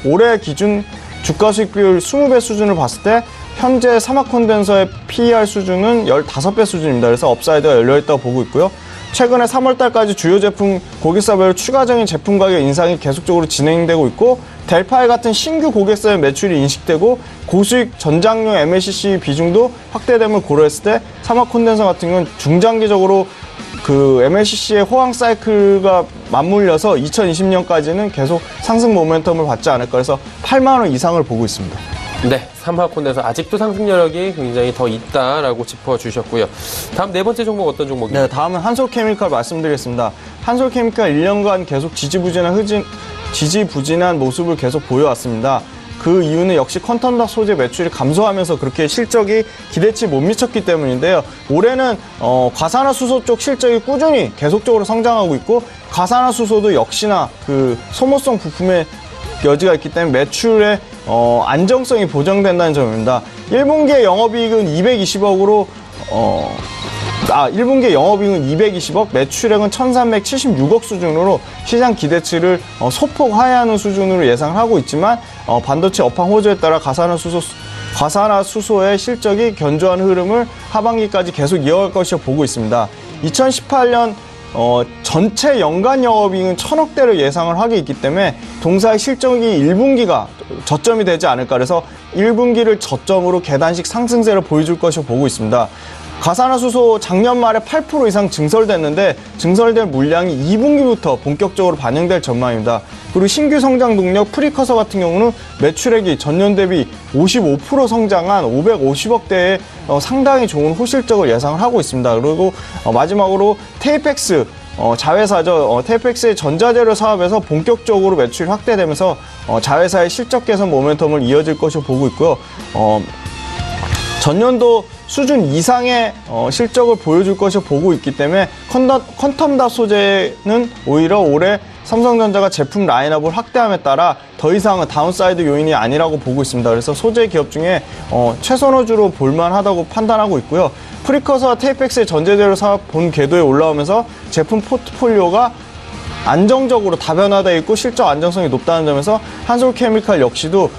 올해 기준 주가 수익 비율 20배 수준을 봤을 때 현재 사막 콘덴서의 PER 수준은 15배 수준입니다. 그래서 업사이드가 열려있다고 보고 있고요. 최근에 3월달까지 주요 제품 고객사별로 추가적인 제품 가격 인상이 계속적으로 진행되고 있고, 델파이 같은 신규 고객사의 매출이 인식되고 고수익 전장용 MLCC 비중도 확대됨을 고려했을 때 사막 콘덴서 같은 경우는 중장기적으로 그 MLCC의 호황 사이클과 맞물려서 2020년까지는 계속 상승 모멘텀을 받지 않을까 해서 8만 원 이상을 보고 있습니다. 네, 사막 콘덴서 아직도 상승 여력이 굉장히 더 있다라고 짚어주셨고요. 다음 네 번째 종목 어떤 종목입니까? 네, 다음은 한솔케미칼 말씀드리겠습니다. 한솔케미칼 1년간 계속 지지부진한 모습을 계속 보여왔습니다. 그 이유는 역시 컨텀닥 소재 매출이 감소하면서 그렇게 실적이 기대치 못 미쳤기 때문인데요. 올해는 과산화수소 쪽 실적이 꾸준히 계속적으로 성장하고 있고, 과산화수소도 역시나 그 소모성 부품의 여지가 있기 때문에 매출의 안정성이 보장된다는 점입니다. 1분기의 영업이익은 220억으로 1분기의 영업이익은 220억, 매출액은 1376억 수준으로 시장 기대치를 소폭 하회하는 수준으로 예상을 하고 있지만, 반도체 업황 호조에 따라 과산화수소의 실적이 견조한 흐름을 하반기까지 계속 이어갈 것이라 보고 있습니다. 2018년 전체 연간 영업이익은 1,000억대를 예상을 하고 있기 때문에 동사의 실적이 1분기가 저점이 되지 않을까, 그래서 1분기를 저점으로 계단식 상승세를 보여줄 것으로 보고 있습니다. 과산화수소 작년 말에 8% 이상 증설됐는데 증설된 물량이 2분기부터 본격적으로 반영될 전망입니다. 그리고 신규 성장 동력 프리커서 같은 경우는 매출액이 전년 대비 55% 성장한 550억대의 상당히 좋은 호실적을 예상을 하고 있습니다. 그리고 마지막으로 테이펙스 자회사죠. 테이펙스의 전자재료 사업에서 본격적으로 매출이 확대되면서 자회사의 실적 개선 모멘텀을 이어질 것으로 보고 있고요. 전년도 수준 이상의 실적을 보여줄 것을 보고 있기 때문에 퀀텀닷 소재는 오히려 올해 삼성전자가 제품 라인업을 확대함에 따라 더 이상은 다운사이드 요인이 아니라고 보고 있습니다. 그래서 소재 기업 중에 최선호주로 볼만하다고 판단하고 있고요. 프리커서와 테이펙스의 전자재료 사업 본 궤도에 올라오면서 제품 포트폴리오가 안정적으로 다변화되어 있고 실적 안정성이 높다는 점에서 한솔케미칼 역시도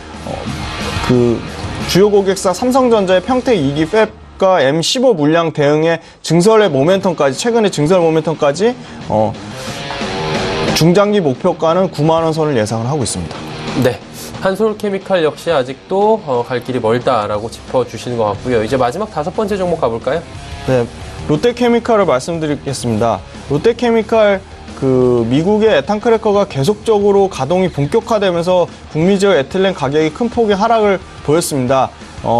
주요 고객사 삼성전자의 평택 2기 팹과 M15 물량 대응의 증설의 모멘텀까지, 최근의 증설 모멘텀까지 중장기 목표가는 9만 원 선을 예상을 하고 있습니다. 네, 한솔케미칼 역시 아직도 갈 길이 멀다라고 짚어주시는 것 같고요. 이제 마지막 다섯 번째 종목 가볼까요? 네, 롯데케미칼을 말씀드리겠습니다. 롯데케미칼 미국의 에탄크래커가 계속적으로 가동이 본격화되면서 북미 지역 에틸렌 가격이 큰 폭의 하락을 보였습니다.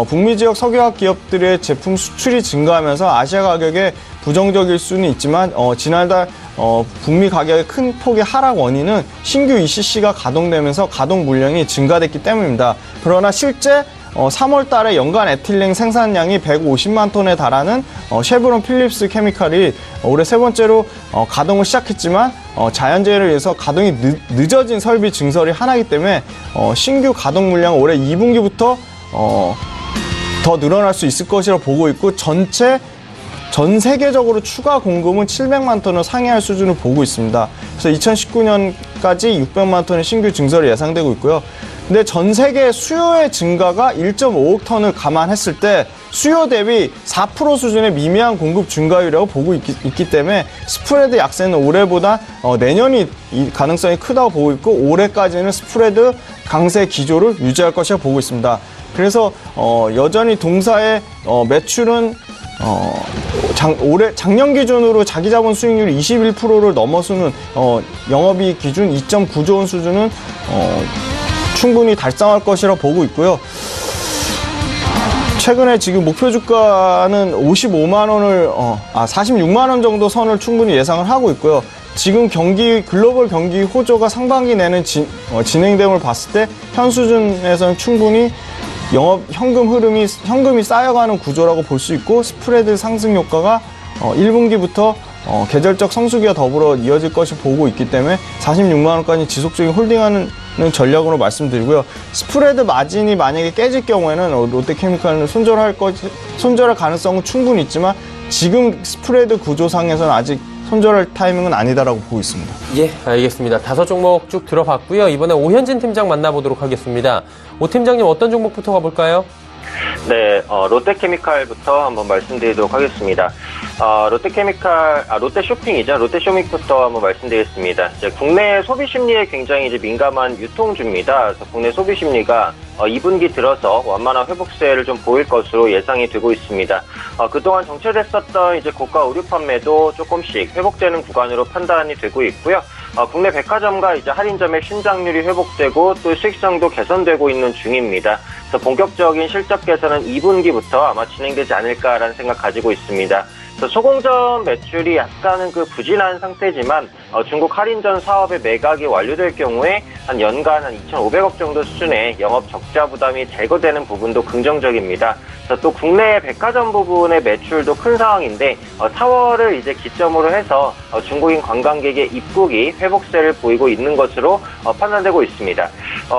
북미 지역 석유화학 기업들의 제품 수출이 증가하면서 아시아 가격에 부정적일 수는 있지만 지난달 북미 가격의 큰 폭의 하락 원인은 신규 ECC가 가동되면서 가동 물량이 증가됐기 때문입니다. 그러나 실제 3월 달에 연간 에틸렌 생산량이 150만 톤에 달하는 쉐브론 필립스 케미칼이 올해 세 번째로 가동을 시작했지만 자연재해를 위해서 가동이 늦어진 설비 증설이 하나이기 때문에 신규 가동 물량은 올해 2분기부터 더 늘어날 수 있을 것이라 보고 있고, 전 세계적으로 추가 공급은 700만 톤을 상회할 수준을 보고 있습니다. 그래서 2019년까지 600만 톤의 신규 증설이 예상되고 있고요. 근데 전 세계 수요의 증가가 1.5억 톤을 감안했을 때 수요 대비 4% 수준의 미미한 공급 증가율이라고 보고 있기 때문에 스프레드 약세는 올해보다 내년이 가능성이 크다고 보고 있고, 올해까지는 스프레드 강세 기조를 유지할 것이라 보고 있습니다. 그래서 여전히 동사의 매출은 작년 기준으로 자기 자본 수익률이 21%를 넘어서는 영업이익 기준 2.9조 원 수준은 충분히 달성할 것이라 보고 있고요. 최근에 지금 목표 주가는 56만 원을 46만 원 정도 선을 충분히 예상을 하고 있고요. 지금 글로벌 경기 호조가 상반기 내는 진행됨을 봤을 때 현 수준에서는 충분히 영업 현금이 쌓여가는 구조라고 볼 수 있고 스프레드 상승 효과가 1분기부터 계절적 성수기와 더불어 이어질 것이 보고 있기 때문에 46만 원까지 지속적인 홀딩하는 전략으로 말씀드리고요. 스프레드 마진이 만약에 깨질 경우에는 롯데케미칼은 손절할 가능성은 충분히 있지만 지금 스프레드 구조상에서는 아직 손절할 타이밍은 아니다라고 보고 있습니다. 예, 알겠습니다. 5종목 쭉 들어봤고요. 이번에 오현진 팀장 만나보도록 하겠습니다. 오 팀장님 어떤 종목부터 가볼까요? 네, 롯데케미칼부터 한번 말씀드리도록 하겠습니다. 롯데쇼핑이죠. 롯데쇼핑부터 한번 말씀드리겠습니다. 이제 국내 소비 심리에 굉장히 이제 민감한 유통주입니다. 그래서 국내 소비 심리가 2분기 들어서 완만한 회복세를 좀 보일 것으로 예상이 되고 있습니다. 그동안 정체됐었던 이제 고가 의류 판매도 조금씩 회복되는 구간으로 판단이 되고 있고요. 국내 백화점과 이제 할인점의 신장률이 회복되고 또 수익성도 개선되고 있는 중입니다. 그래서 본격적인 실적 개선은 2분기부터 아마 진행되지 않을까라는 생각 가지고 있습니다. 소공점 매출이 약간은 부진한 상태지만 중국 할인전 사업의 매각이 완료될 경우에 한 연간 한 2,500억 정도 수준의 영업 적자 부담이 제거되는 부분도 긍정적입니다. 또 국내 백화점 부분의 매출도 큰 상황인데 4월을 이제 기점으로 해서 중국인 관광객의 입국이 회복세를 보이고 있는 것으로 판단되고 있습니다.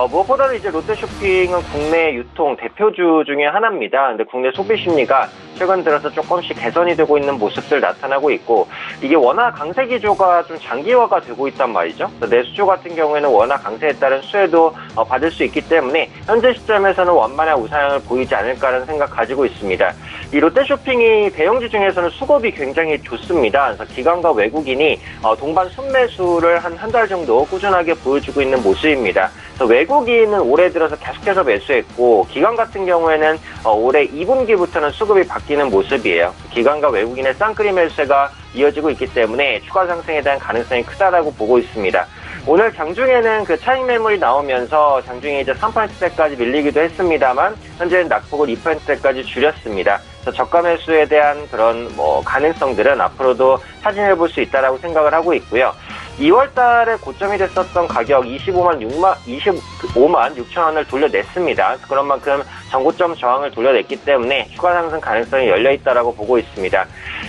무엇보다도 이제 롯데쇼핑은 국내 유통 대표주 중에 하나입니다. 근데 국내 소비 심리가 최근 들어서 조금씩 개선이 되고 있는 모습들 나타나고 있고 이게 원화 강세 기조가 좀 장기화가 되고 있단 말이죠. 내수주 같은 경우에는 원화 강세에 따른 수혜도 받을 수 있기 때문에 현재 시점에서는 완만한 우상향을 보이지 않을까라는 생각 가지고 있습니다. 이 롯데쇼핑이 대형주 중에서는 수급이 굉장히 좋습니다. 그래서 기관과 외국인이 동반 순매수를 한 달 정도 꾸준하게 보여주고 있는 모습입니다. 그래서 외국인은 올해 들어서 계속해서 매수했고 기관 같은 경우에는 올해 2분기부터는 수급이 바뀌는 모습이에요. 기관과 외국인의 쌍끌이 매수가 이어지고 있기 때문에 추가 상승에 대한 가능성이 크다라고 보고 있습니다. 오늘 장중에는 차익 매물이 나오면서 장중에 이제 3%대까지 밀리기도 했습니다만 현재는 낙폭을 2%대까지 줄였습니다. 그래서 저가 매수에 대한 그런 가능성들은 앞으로도 타진해 볼 수 있다라고 생각을 하고 있고요. 2월 달에 고점이 됐었던 가격 25만 6천 원을 돌려냈습니다. 그런 만큼 전고점 저항을 돌려냈기 때문에 추가 상승 가능성이 열려있다라고 보고 있습니다.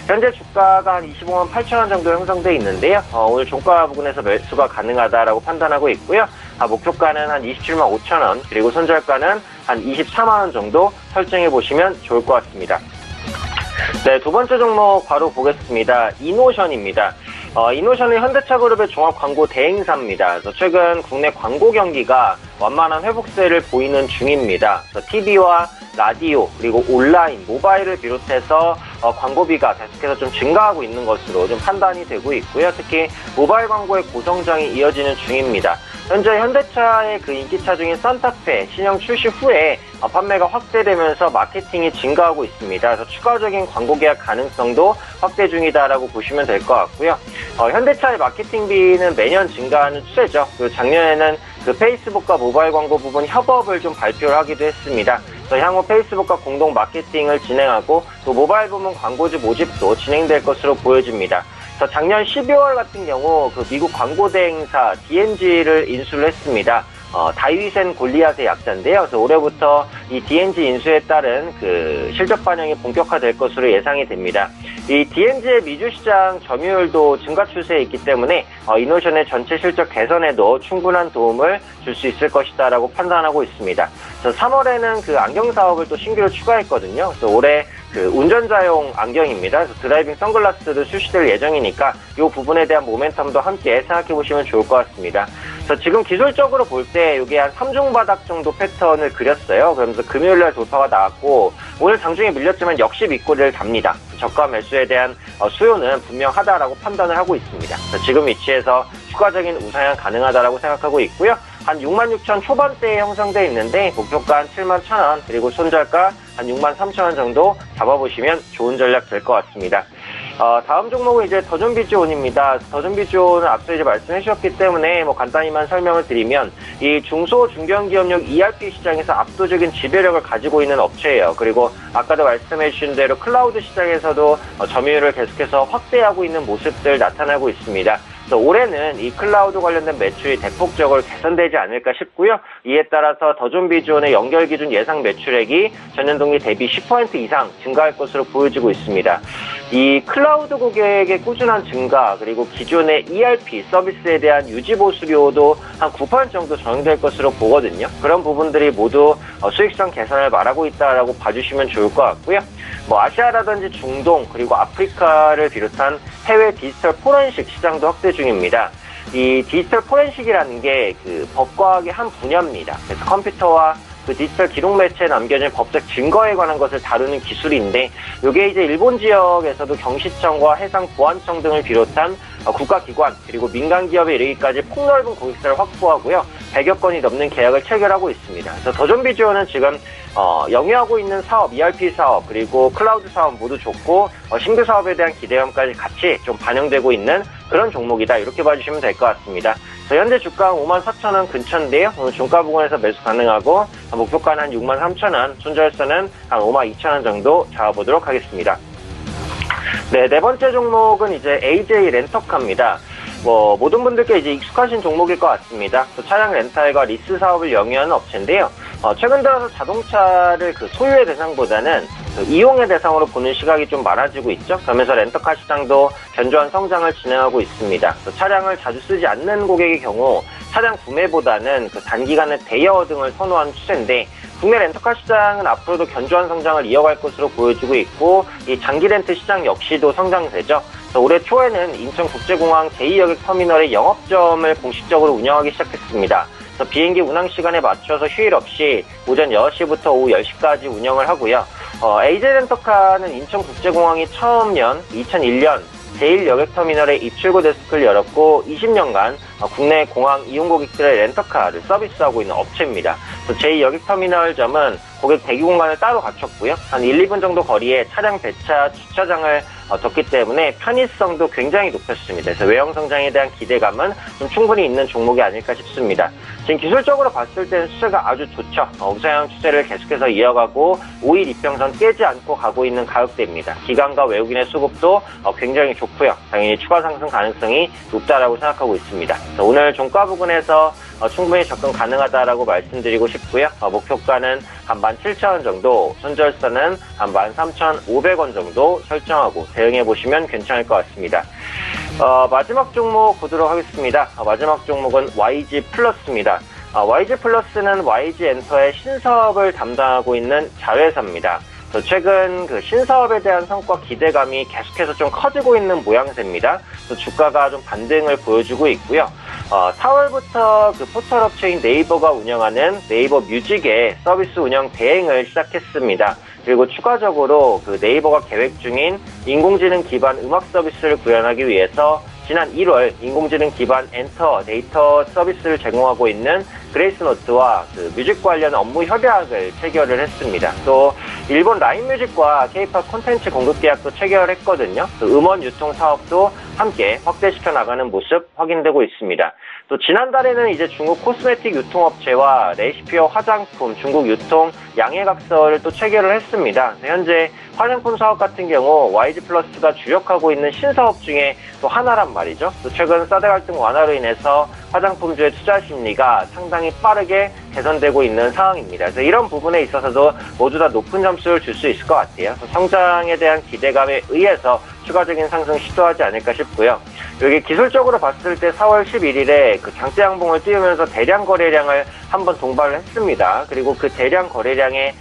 현재 주가가 한 25만 8천 원 정도 형성되어 있는데요. 오늘 종가 부근에서 매수가 가능하다라고 판단하고 있고요. 목표가는 한 27만 5천 원 그리고 손절가는 한 24만 원 정도 설정해 보시면 좋을 것 같습니다. 네, 두 번째 종목 바로 보겠습니다. 이노션입니다. 이노션은 현대차그룹의 종합광고 대행사입니다. 그래서 최근 국내 광고 경기가 완만한 회복세를 보이는 중입니다. 그래서 TV와 라디오 그리고 온라인, 모바일을 비롯해서 광고비가 계속해서 좀 증가하고 있는 것으로 좀 판단이 되고 있고요. 특히 모바일 광고의 고성장이 이어지는 중입니다. 현재 현대차의 인기차 중인 산타페 신형 출시 후에 판매가 확대되면서 마케팅이 증가하고 있습니다. 그래서 추가적인 광고 계약 가능성도 확대 중이다라고 보시면 될 것 같고요. 현대차의 마케팅비는 매년 증가하는 추세죠. 그리고 작년에는 페이스북과 모바일 광고 부분 협업을 좀 발표를 하기도 했습니다. 그래서 향후 페이스북과 공동 마케팅을 진행하고 또 모바일 부문 광고주 모집도 진행될 것으로 보여집니다. 그래서 작년 12월 같은 경우 미국 광고 대행사 D&G를 인수를 했습니다. 다윗앤 골리앗의 약자인데요. 그래서 올해부터 이 D&G 인수에 따른 실적 반영이 본격화될 것으로 예상이 됩니다. 이 D&G의 미주 시장 점유율도 증가 추세에 있기 때문에 이노션의 전체 실적 개선에도 충분한 도움을 줄 수 있을 것이다라고 판단하고 있습니다. 그래서 3월에는 안경 사업을 또 신규로 추가했거든요. 그래서 올해 운전자용 안경입니다. 그래서 드라이빙 선글라스도 출시될 예정이니까 이 부분에 대한 모멘텀도 함께 생각해 보시면 좋을 것 같습니다. 그래서 지금 기술적으로 볼 때 이게 한 3중 바닥 정도 패턴을 그렸어요. 그러면서 금요일날 돌파가 나왔고 오늘 장중에 밀렸지만 역시 밑꼬리를 답니다. 저가 매수에 대한 수요는 분명하다라고 판단을 하고 있습니다. 그래서 지금 위치에서 추가적인 우상향 가능하다라고 생각하고 있고요. 한 6만 6천 초반대에 형성되어 있는데 목표가 한 7만 1천 원 그리고 손절가 한 6만 3천 원 정도 잡아보시면 좋은 전략 될 것 같습니다. 다음 종목은 이제 더존비즈온입니다. 더존비즈온은 앞서 이제 말씀해 주셨기 때문에 간단히만 설명을 드리면 이 중소 중견기업용 ERP 시장에서 압도적인 지배력을 가지고 있는 업체예요. 그리고 아까도 말씀해 주신 대로 클라우드 시장에서도 점유율을 계속해서 확대하고 있는 모습들 나타나고 있습니다. 그래서 올해는 이 클라우드 관련된 매출이 대폭적으로 개선되지 않을까 싶고요. 이에 따라서 더존비존의 연결 기준 예상 매출액이 전년 동기 대비 10% 이상 증가할 것으로 보여지고 있습니다. 이 클라우드 고객의 꾸준한 증가, 그리고 기존의 ERP 서비스에 대한 유지 보수료도 한 9% 정도 적용될 것으로 보거든요. 그런 부분들이 모두 수익성 개선을 말하고 있다라고 봐주시면 좋을 것 같고요. 뭐 아시아라든지 중동, 그리고 아프리카를 비롯한 해외 디지털 포렌식 시장도 확대 중입니다. 이 디지털 포렌식이라는 게 그 법과학의 한 분야입니다. 그래서 컴퓨터와 그 디지털 기록 매체에 남겨진 법적 증거에 관한 것을 다루는 기술인데, 이게 이제 일본 지역에서도 경시청과 해상보안청 등을 비롯한 국가기관, 그리고 민간 기업에 이르기까지 폭넓은 고객사를 확보하고요. 100여 건이 넘는 계약을 체결하고 있습니다. 그래서 더존비주어는 지금 영위하고 있는 사업, ERP 사업, 그리고 클라우드 사업 모두 좋고 신규 사업에 대한 기대감까지 같이 좀 반영되고 있는 그런 종목이다, 이렇게 봐주시면 될 것 같습니다. 현재 주가는 54,000원 근처인데요. 오늘 종가 부근에서 매수 가능하고 목표가는 한 63,000원, 손절선은 한 52,000원 정도 잡아보도록 하겠습니다. 네, 네 번째 종목은 이제 AJ 렌터카입니다. 모든 분들께 이제 익숙하신 종목일 것 같습니다. 또 차량 렌탈과 리스 사업을 영위하는 업체인데요. 최근 들어서 자동차를 그 소유의 대상보다는 그 이용의 대상으로 보는 시각이 좀 많아지고 있죠. 그러면서 렌터카 시장도 견조한 성장을 진행하고 있습니다. 또 차량을 자주 쓰지 않는 고객의 경우 차량 구매보다는 그 단기간의 대여 등을 선호하는 추세인데, 국내 렌터카 시장은 앞으로도 견조한 성장을 이어갈 것으로 보여지고 있고, 이 장기 렌트 시장 역시도 성장세죠. 올해 초에는 인천국제공항 제2여객터미널의 영업점을 공식적으로 운영하기 시작했습니다. 그래서 비행기 운항 시간에 맞춰서 휴일 없이 오전 6시부터 오후 10시까지 운영을 하고요. AJ 렌터카는 인천국제공항이 처음 연 2001년 제1여객터미널에 입출구 데스크를 열었고 20년간 국내 공항 이용 고객들의 렌터카를 서비스하고 있는 업체입니다. 제2여객터미널점은 고객 대기 공간을 따로 갖췄고요. 한 1, 2분 정도 거리에 차량 배차, 주차장을 뒀기 때문에 편의성도 굉장히 높였습니다. 그래서 외형 성장에 대한 기대감은 좀 충분히 있는 종목이 아닐까 싶습니다. 지금 기술적으로 봤을 때는 추세가 아주 좋죠. 우상향 추세를 계속해서 이어가고 5일 이평선 깨지 않고 가고 있는 가격대입니다. 기관과 외국인의 수급도 굉장히 좋고요. 당연히 추가 상승 가능성이 높다라고 생각하고 있습니다. 오늘 종가 부근에서 충분히 접근 가능하다라고 말씀드리고 싶고요. 목표가는 한 17,000원 정도, 손절선은 한 13,500원 정도 설정하고 대응해보시면 괜찮을 것 같습니다. 마지막 종목 보도록 하겠습니다. 마지막 종목은 YG 플러스입니다. YG 플러스는 YG 엔터의 신사업을 담당하고 있는 자회사입니다. 최근 그 신사업에 대한 성과 기대감이 계속해서 좀 커지고 있는 모양새입니다. 주가가 좀 반등을 보여주고 있고요. 4월부터 그 포털업체인 네이버가 운영하는 네이버 뮤직의 서비스 운영 대행을 시작했습니다. 그리고 추가적으로 그 네이버가 계획 중인 인공지능 기반 음악 서비스를 구현하기 위해서 지난 1월 인공지능 기반 엔터 데이터 서비스를 제공하고 있는 그레이스노트와 그 뮤직 관련 업무 협약을 체결을 했습니다. 또 일본 라인뮤직과 K-POP 콘텐츠 공급 계약도 체결했거든요. 또 음원 유통 사업도 함께 확대시켜 나가는 모습 확인되고 있습니다. 또 지난달에는 이제 중국 코스메틱 유통업체와 레시피어 화장품 중국 유통 양해각서를 또 체결을 했습니다. 현재 화장품 사업 같은 경우 YG 플러스가 주력하고 있는 신사업 중에 또 하나란 말이죠. 또 최근 사드 갈등 완화로 인해서 화장품주의 투자 심리가 상당히 빠르게 개선되고 있는 상황입니다. 그래서 이런 부분에 있어서도 모두 다 높은 점수를 줄 수 있을 것 같아요. 성장에 대한 기대감에 의해서 추가적인 상승 시도하지 않을까 싶고요. 여기 기술적으로 봤을 때 4월 11일에 그 장대 양봉을 띄우면서 대량 거래량을 한번 동반을 했습니다. 그리고 그 대량 거래량에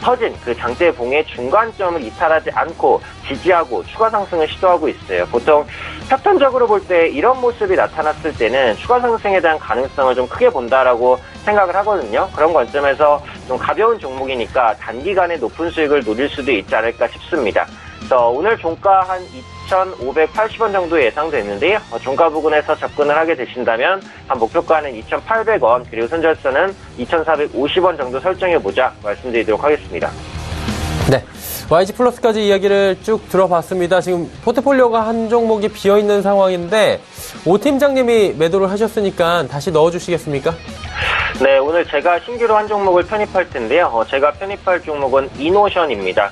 터진 그 장대봉의 중간점을 이탈하지 않고 지지하고 추가 상승을 시도하고 있어요. 보통 패턴적으로 볼 때 이런 모습이 나타났을 때는 추가 상승에 대한 가능성을 좀 크게 본다라고 생각을 하거든요. 그런 관점에서 좀 가벼운 종목이니까 단기간에 높은 수익을 노릴 수도 있지 않을까 싶습니다. 그래서 오늘 종가 한 2,580원 정도 예상되는데요. 종가 부근에서 접근을 하게 되신다면 한 목표가는 2,800원, 그리고 손절선은 2,450원 정도 설정해보자 말씀드리도록 하겠습니다. 네, YG 플러스까지 이야기를 쭉 들어봤습니다. 지금 포트폴리오가 한 종목이 비어있는 상황인데 오 팀장님이 매도를 하셨으니까 다시 넣어주시겠습니까? 네, 오늘 제가 신규로 한 종목을 편입할 텐데요. 제가 편입할 종목은 이노션입니다.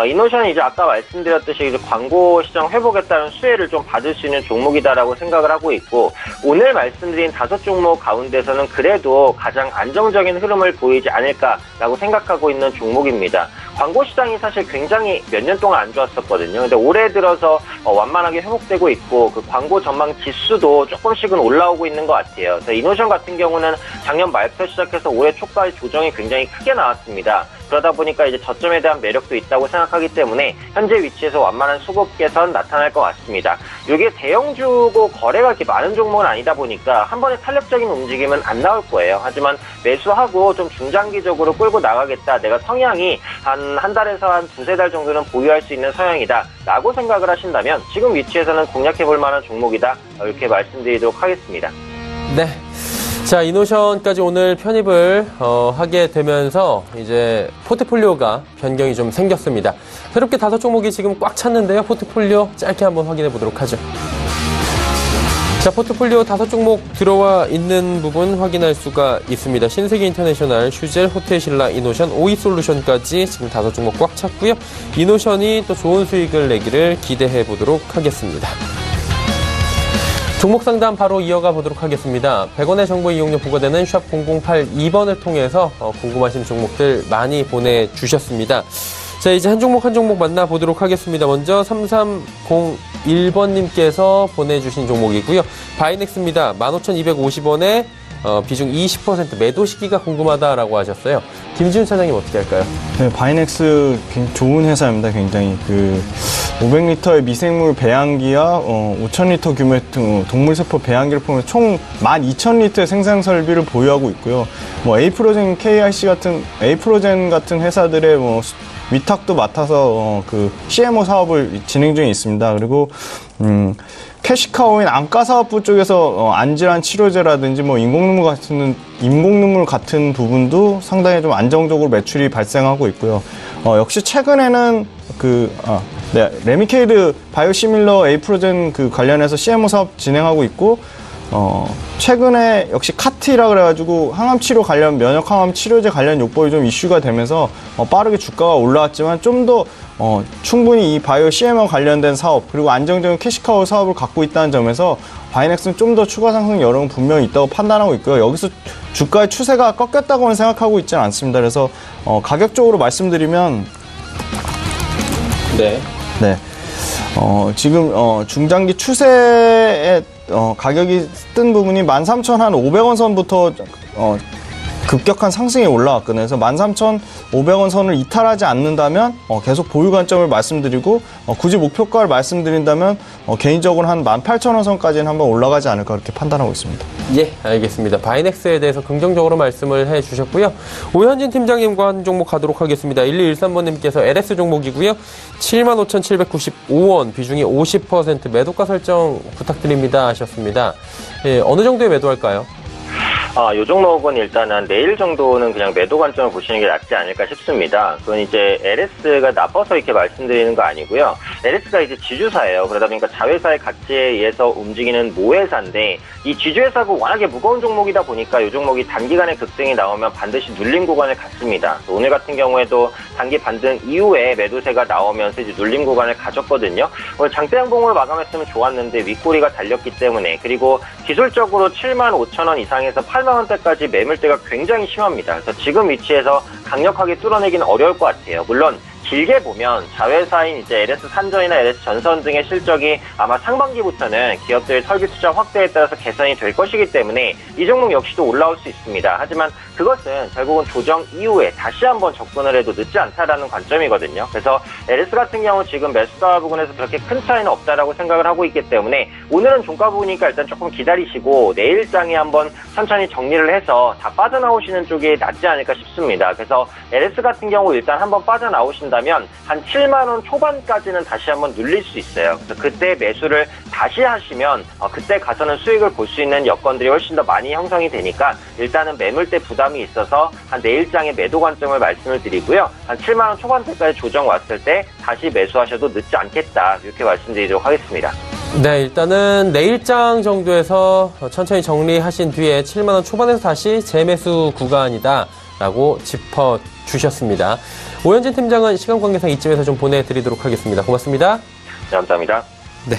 이노션이 이제 아까 말씀드렸듯이 이제 광고 시장 회복에 따른 수혜를 좀 받을 수 있는 종목이다라고 생각을 하고 있고, 오늘 말씀드린 5종목 가운데서는 그래도 가장 안정적인 흐름을 보이지 않을까라고 생각하고 있는 종목입니다. 광고 시장이 사실 굉장히 몇 년 동안 안 좋았었거든요. 근데 올해 들어서 완만하게 회복되고 있고, 그 광고 전망 지수도 조금씩은 올라오고 있는 것 같아요. 그래서 이노션 같은 경우는 작년 말부터 시작해서 올해 초까지 조정이 굉장히 크게 나왔습니다. 그러다 보니까 이제 저점에 대한 매력도 있다고 생각하기 때문에 현재 위치에서 완만한 수급 개선 나타날 것 같습니다. 이게 대형주고 거래가 이렇게 많은 종목은 아니다 보니까 한 번에 탄력적인 움직임은 안 나올 거예요. 하지만 매수하고 좀 중장기적으로 끌고 나가겠다, 내가 성향이 한 달에서 한 두세 달 정도는 보유할 수 있는 성향이다 라고 생각을 하신다면 지금 위치에서는 공략해 볼 만한 종목이다, 이렇게 말씀드리도록 하겠습니다. 네. 자, 이노션까지 오늘 편입을 하게 되면서 이제 포트폴리오가 변경이 좀 생겼습니다. 새롭게 5종목이 지금 꽉 찼는데요. 포트폴리오 짧게 한번 확인해 보도록 하죠. 자, 포트폴리오 5종목 들어와 있는 부분 확인할 수가 있습니다. 신세계 인터내셔널, 슈젤, 호텔신라, 이노션, 오이솔루션까지 지금 5종목 꽉 찼고요. 이노션이 또 좋은 수익을 내기를 기대해 보도록 하겠습니다. 종목 상담 바로 이어가 보도록 하겠습니다. 100원의 정보 이용료 부과되는 샵 0082번을 통해서 궁금하신 종목들 많이 보내주셨습니다. 자, 이제 한 종목 한 종목 만나보도록 하겠습니다. 먼저 3301번님께서 보내주신 종목이고요. 바이넥스입니다. 15,250원에 비중 20% 매도 시기가 궁금하다라고 하셨어요. 김지훈 차장님 어떻게 할까요? 네, 바이넥스 좋은 회사입니다. 굉장히 500리터의 미생물 배양기와 5,000리터 규모의 동물세포 배양기를 포함해 총 12,000리터의 생산 설비를 보유하고 있고요. 에이프로젠 같은 회사들의 위탁도 맡아서 CMO 사업을 진행 중에 있습니다. 그리고 캐시카우인 안과사업부 쪽에서 안질환 치료제라든지 인공눈물 같은 부분도 상당히 좀 안정적으로 매출이 발생하고 있고요. 역시 최근에는 레미케이드 바이오시밀러 에이프로젠 관련해서 CMO 사업 진행하고 있고, 최근에 역시 카티라 그래가지고 항암치료 관련, 면역항암 치료제 관련 요법이 좀 이슈가 되면서 빠르게 주가가 올라왔지만 좀 더 충분히 이 바이오 CMO 관련된 사업, 그리고 안정적인 캐시카우 사업을 갖고 있다는 점에서 바이넥스는 좀 더 추가 상승 여력은 분명히 있다고 판단하고 있고요. 여기서 주가의 추세가 꺾였다고는 생각하고 있지는 않습니다. 그래서 가격적으로 말씀드리면 네. 지금 중장기 추세에 가격이 뜬 부분이 13,500원 선부터 급격한 상승이 올라왔거든요. 그래서 13,500원 선을 이탈하지 않는다면 계속 보유 관점을 말씀드리고, 굳이 목표가를 말씀드린다면 개인적으로 한 18,000원 선까지는 한번 올라가지 않을까 그렇게 판단하고 있습니다. 예, 알겠습니다. 바이넥스에 대해서 긍정적으로 말씀을 해주셨고요. 오현진 팀장님과 한 종목 가도록 하겠습니다. 1213번님께서 LS 종목이고요. 75,795원, 비중이 50%, 매도가 설정 부탁드립니다 하셨습니다. 예, 어느 정도에 매도할까요? 요 종목은 일단은 내일 정도는 그냥 매도 관점을 보시는 게 낫지 않을까 싶습니다. 그건 이제 LS가 나빠서 이렇게 말씀드리는 거 아니고요. LS가 이제 지주사예요. 그러다 보니까 자회사의 가치에 의해서 움직이는 모회사인데, 이 지주회사가 워낙에 무거운 종목이다 보니까 이 종목이 단기간에 급등이 나오면 반드시 눌림 구간을 갖습니다. 오늘 같은 경우에도 단기 반등 이후에 매도세가 나오면서 이제 눌림 구간을 가졌거든요. 오늘 장대 양봉으로 마감했으면 좋았는데 윗꼬리가 달렸기 때문에, 그리고 기술적으로 75,000원 이상에서 8만원대까지 매물대가 굉장히 심합니다. 그래서 지금 위치에서 강력하게 뚫어내기는 어려울 것 같아요. 물론 길게 보면 자회사인 이제 LS 산전이나 LS 전선 등의 실적이 아마 상반기부터는 기업들의 설비 투자 확대에 따라서 개선이 될 것이기 때문에 이 종목 역시도 올라올 수 있습니다. 하지만 그것은 결국은 조정 이후에 다시 한번 접근을 해도 늦지 않다라는 관점이거든요. 그래서 LS 같은 경우 지금 매수가 부분에서 그렇게 큰 차이는 없다라고 생각을 하고 있기 때문에 오늘은 종가 부분이니까 일단 조금 기다리시고 내일장에 한번 천천히 정리를 해서 다 빠져나오시는 쪽이 낫지 않을까 싶습니다. 그래서 LS 같은 경우 일단 한번 빠져나오신다면 한 7만원 초반까지는 다시 한번 눌릴 수 있어요. 그래서 그때 매수를 다시 하시면 그때 가서는 수익을 볼 수 있는 여건들이 훨씬 더 많이 형성이 되니까 일단은 매물대 부담이 있어서 한 내일장의 매도 관점을 말씀을 드리고요. 한 7만원 초반대까지 조정 왔을 때 다시 매수하셔도 늦지 않겠다, 이렇게 말씀드리도록 하겠습니다. 네, 일단은 내일장 정도에서 천천히 정리하신 뒤에 7만원 초반에서 다시 재매수 구간이다 라고 짚어주셨습니다. 오현진 팀장은 시간 관계상 이쯤에서 좀 보내드리도록 하겠습니다. 고맙습니다. 네, 감사합니다. 네.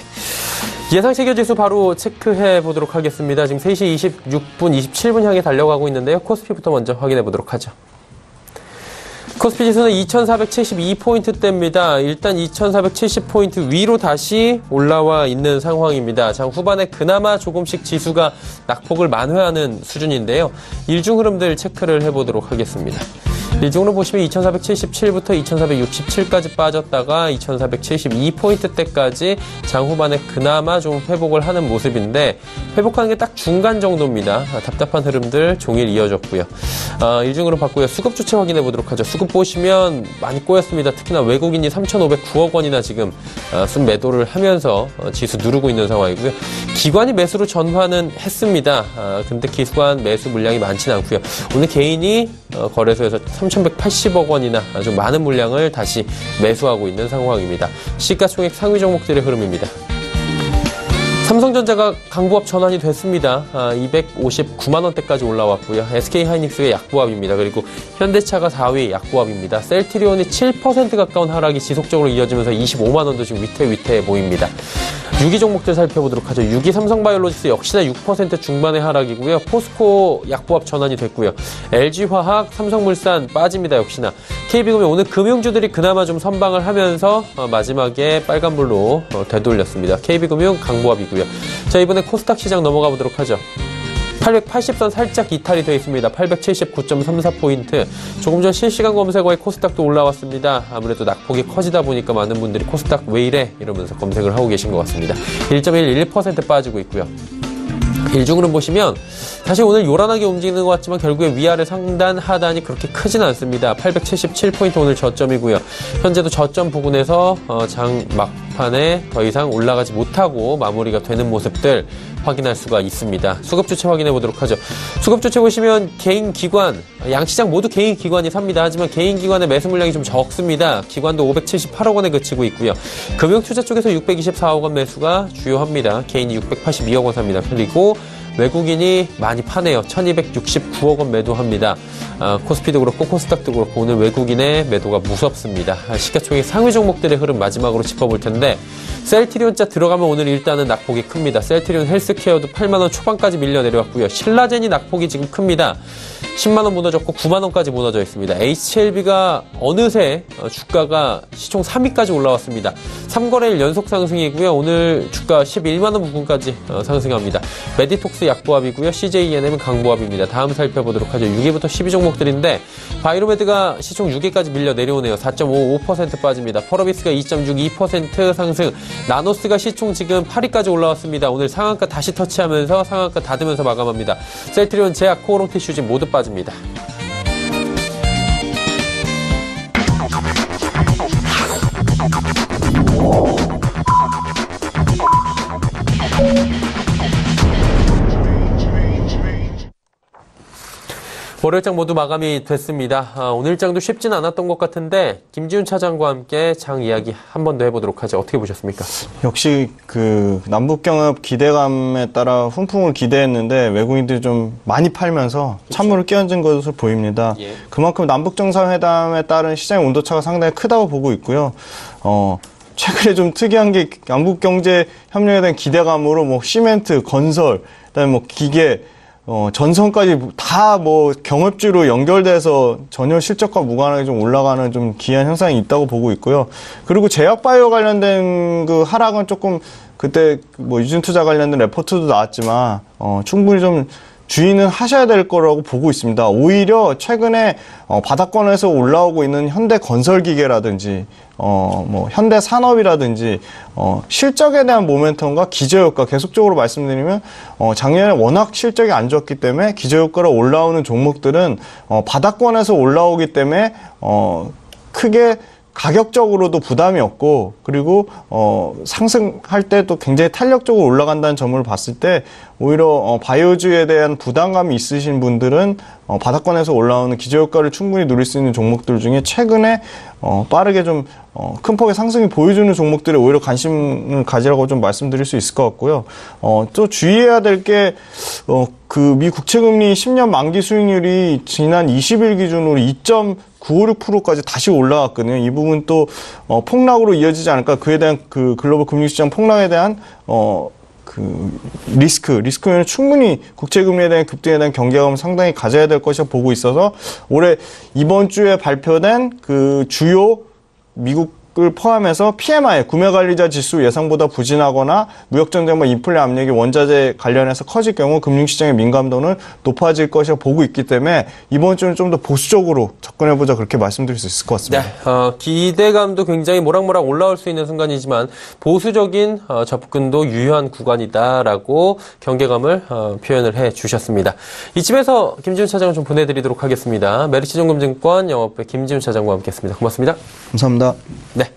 예상 체결지수 바로 체크해 보도록 하겠습니다. 지금 3시 26분, 27분 향해 달려가고 있는데요. 코스피부터 먼저 확인해 보도록 하죠. 코스피 지수는 2472포인트대입니다. 일단 2470포인트 위로 다시 올라와 있는 상황입니다. 장 후반에 그나마 조금씩 지수가 낙폭을 만회하는 수준인데요. 일중 흐름들 체크를 해보도록 하겠습니다. 일중으로 보시면 2477부터 2467까지 빠졌다가 2472포인트대까지 장 후반에 그나마 좀 회복을 하는 모습인데 회복하는 게 딱 중간 정도입니다. 답답한 흐름들 종일 이어졌고요. 일중으로 봤고요. 수급 주체 확인해 보도록 하죠. 수급 보시면 많이 꼬였습니다. 특히나 외국인이 3,509억 원이나 지금 순매도를 하면서 지수 누르고 있는 상황이고요. 기관이 매수로 전환은 했습니다. 근데 기관 매수 물량이 많지는 않고요. 오늘 개인이 거래소에서 3,180억 원이나 아주 많은 물량을 다시 매수하고 있는 상황입니다. 시가총액 상위 종목들의 흐름입니다. 삼성전자가 강보합 전환이 됐습니다. 259만 원대까지 올라왔고요. SK하이닉스의 약보합입니다. 그리고 현대차가 4위 약보합입니다. 셀트리온이 7% 가까운 하락이 지속적으로 이어지면서 25만 원도 지금 위태위태해 보입니다. 6위 종목들 살펴보도록 하죠. 6위 삼성바이오로직스 역시나 6% 중반의 하락이고요. 포스코 약보합 전환이 됐고요. LG화학, 삼성물산 빠집니다. 역시나. KB금융 오늘 금융주들이 그나마 좀 선방을 하면서 마지막에 빨간불로 되돌렸습니다. KB금융 강보합이고요. 자, 이번에 코스닥 시장 넘어가 보도록 하죠. 880선 살짝 이탈이 되어 있습니다. 879.34포인트. 조금 전 실시간 검색어에 코스닥도 올라왔습니다. 아무래도 낙폭이 커지다 보니까 많은 분들이 코스닥 왜 이래? 이러면서 검색을 하고 계신 것 같습니다. 1.11% 빠지고 있고요. 일중으로 보시면 사실 오늘 요란하게 움직이는 것 같지만 결국에 위아래 상단 하단이 그렇게 크진 않습니다. 877포인트 오늘 저점이고요. 현재도 저점 부근에서 장 막판에 더 이상 올라가지 못하고 마무리가 되는 모습들 확인할 수가 있습니다. 수급 주체 확인해 보도록 하죠. 수급 주체 보시면 개인 기관, 양시장 모두 개인 기관이 삽니다. 하지만 개인 기관의 매수 물량이 좀 적습니다. 기관도 578억 원에 그치고 있고요. 금융투자 쪽에서 624억 원 매수가 주요합니다. 개인이 682억 원 삽니다. 그리고 외국인이 많이 파네요. 1269억 원 매도합니다. 코스피도 그렇고 코스닥도 그렇고 오늘 외국인의 매도가 무섭습니다. 시가총액 상위 종목들의 흐름 마지막으로 짚어볼 텐데 셀트리온자 들어가면 오늘 일단은 낙폭이 큽니다. 셀트리온 헬스케어도 8만원 초반까지 밀려 내려왔고요. 신라젠이 낙폭이 지금 큽니다. 10만원 무너졌고 9만원까지 무너져 있습니다. HLB가 어느새 주가가 시총 3위까지 올라왔습니다. 3거래일 연속 상승이고요. 오늘 주가 11만원 부근까지 상승합니다. 메디톡스 약보합이고요. CJENM은 강보합입니다. 다음 살펴보도록 하죠. 6위부터 10위 종목들인데 바이로메드가 시총 6위까지 밀려 내려오네요. 4.55% 빠집니다. 펄어비스가 2.62% 상승. 나노스가 시총 지금 8위까지 올라왔습니다. 오늘 상한가 다시 터치하면서 상한가 닫으면서 마감합니다. 셀트리온, 제약, 코오롱 티슈진 모두 빠집니다. 월요일장 모두 마감이 됐습니다. 오늘 장도 쉽진 않았던 것 같은데 김지훈 차장과 함께 장 이야기 한 번 더 해보도록 하죠. 어떻게 보셨습니까? 역시 그 남북경협 기대감에 따라 훈풍을 기대했는데 외국인들이 좀 많이 팔면서 찬물을 끼얹은 것으로 보입니다. 예. 그만큼 남북정상회담에 따른 시장의 온도차가 상당히 크다고 보고 있고요. 최근에 좀 특이한 게 남북경제협력에 대한 기대감으로 뭐 시멘트, 건설, 그다음에 뭐 기계, 전선까지 다 뭐 경업주로 연결돼서 전혀 실적과 무관하게 좀 올라가는 좀 기이한 현상이 있다고 보고 있고요. 그리고 제약바이오 관련된 그 하락은 조금 그때 뭐 유진투자 관련된 레포트도 나왔지만 충분히 좀 주의는 하셔야 될 거라고 보고 있습니다. 오히려 최근에 바닥권에서 올라오고 있는 현대건설기계라든지 뭐 현대산업이라든지 실적에 대한 모멘텀과 기저효과 계속적으로 말씀드리면 작년에 워낙 실적이 안 좋았기 때문에 기저효과로 올라오는 종목들은 바닥권에서 올라오기 때문에 크게 가격적으로도 부담이 없고 그리고 상승할 때 또 굉장히 탄력적으로 올라간다는 점을 봤을 때 오히려 바이오주에 대한 부담감이 있으신 분들은 바닥권에서 올라오는 기저효과를 충분히 누릴 수 있는 종목들 중에 최근에 빠르게 좀 큰 폭의 상승이 보여주는 종목들에 오히려 관심을 가지라고 좀 말씀드릴 수 있을 것 같고요. 또 주의해야 될 게 그 미 국채금리 10년 만기 수익률이 지난 20일 기준으로 9.56%까지 다시 올라왔거든요. 이 부분 또 폭락으로 이어지지 않을까. 그에 대한 그 글로벌 금융시장 폭락에 대한 리스크는 충분히 국채금리에 대한 급등에 대한 경계감을 상당히 가져야 될 것이라 보고 있어서 올해 이번 주에 발표된 그 주요 미국을 포함해서 PMI, 구매관리자 지수 예상보다 부진하거나 무역전쟁과 인플레 압력이 원자재 관련해서 커질 경우 금융시장의 민감도는 높아질 것이라 보고 있기 때문에 이번 주는 좀 더 보수적으로 접근해보자 그렇게 말씀드릴 수 있을 것 같습니다. 네, 기대감도 굉장히 모락모락 올라올 수 있는 순간이지만 보수적인 접근도 유효한 구간이다라고 경계감을 표현을 해주셨습니다. 이쯤에서 김지훈 차장을 좀 보내드리도록 하겠습니다. 메리츠증권증권 영업부의 김지훈 차장과 함께했습니다. 고맙습니다. 감사합니다. 네.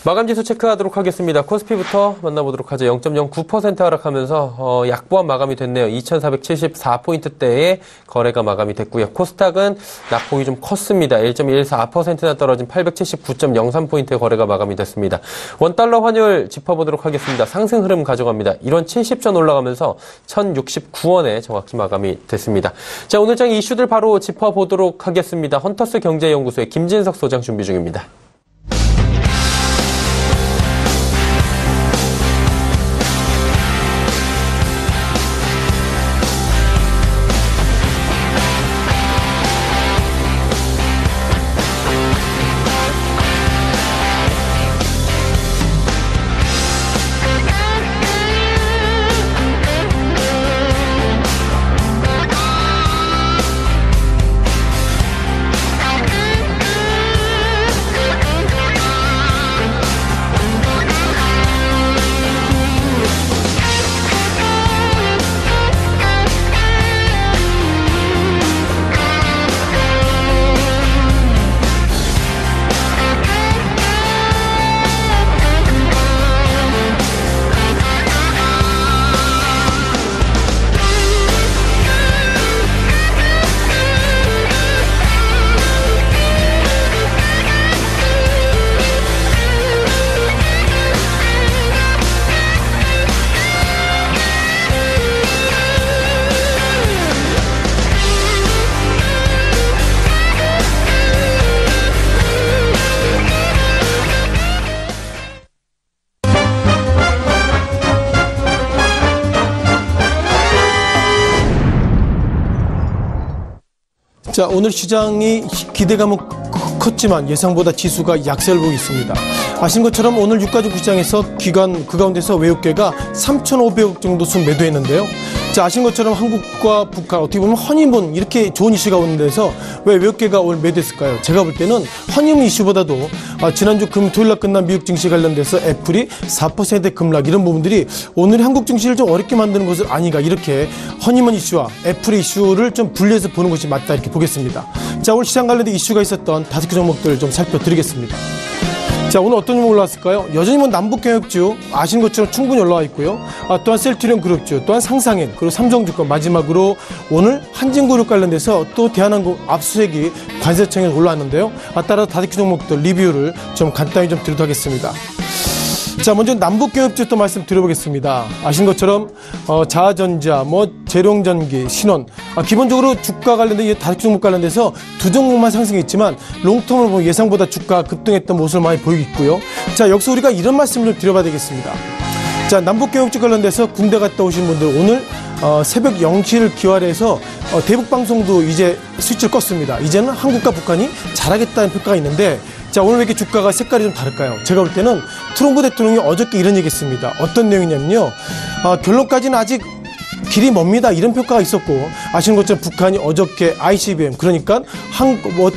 마감지수 체크하도록 하겠습니다. 코스피부터 만나보도록 하죠. 0.09% 하락하면서 약보합 마감이 됐네요. 2,474포인트대의 거래가 마감이 됐고요. 코스닥은 낙폭이 좀 컸습니다. 1.14%나 떨어진 879.03포인트의 거래가 마감이 됐습니다. 원달러 환율 짚어보도록 하겠습니다. 상승 흐름 가져갑니다. 1원 70전 올라가면서 1,069원에 정확히 마감이 됐습니다. 자, 오늘장 이슈들 바로 짚어보도록 하겠습니다. 헌터스 경제연구소의 김진석 소장 준비 중입니다. 자, 오늘 시장이 기대감은 컸지만 예상보다 지수가 약세를 보이고 있습니다. 아신 것처럼 오늘 유가지수 시장에서 그 가운데서 외국계가 3,500억 정도 순 매도했는데요. 자, 아신 것처럼 한국과 북한 어떻게 보면 허니문 이렇게 좋은 이슈가 오는 데서 왜 외국계가 오늘 매도했을까요? 제가 볼 때는 허니문 이슈보다도 지난주 토요일 날 끝난 미국 증시 관련돼서 애플이 4% 급락 이런 부분들이 오늘 한국 증시를 좀 어렵게 만드는 것은 아닌가 이렇게 허니문 이슈와 애플 이슈를 좀 분리해서 보는 것이 맞다 이렇게 보겠습니다. 자, 오늘 시장 관련된 이슈가 있었던 5개 종목들 좀 살펴드리겠습니다. 자, 오늘 어떤 종목 올라왔을까요? 여전히 남북경협주 아시는 것처럼 충분히 올라와 있고요. 또한 셀트리온 그룹주, 또한 상상인, 그리고 삼성주권 마지막으로 오늘 한진그룹 관련돼서 또 대한항공 압수수색이 관세청에서 올라왔는데요. 따라서 5개 종목들 리뷰를 좀 간단히 좀 드리도록 하겠습니다. 자, 먼저 남북경협주 또 말씀드려보겠습니다. 아신 것처럼 자아전자, 재룡전기, 신원 기본적으로 주가 관련된 이 5개 종목 관련돼서 2종목만 상승했지만 롱텀을 보면 예상보다 주가 급등했던 모습을 많이 보이고 있고요. 자, 여기서 우리가 이런 말씀을 좀 드려봐야 되겠습니다. 자, 남북경협주 관련돼서 군대 갔다 오신 분들 오늘 새벽 0시를 기활해서 대북방송도 이제 스위치를 껐습니다. 이제는 한국과 북한이 잘하겠다는 평가가 있는데 자, 오늘 왜 이렇게 주가가 색깔이 좀 다를까요? 제가 볼 때는 트럼프 대통령이 어저께 이런 얘기 했습니다. 어떤 내용이냐면요. 결론까지는 아직 길이 멉니다. 이런 평가가 있었고 아시는 것처럼 북한이 어저께 ICBM 그러니까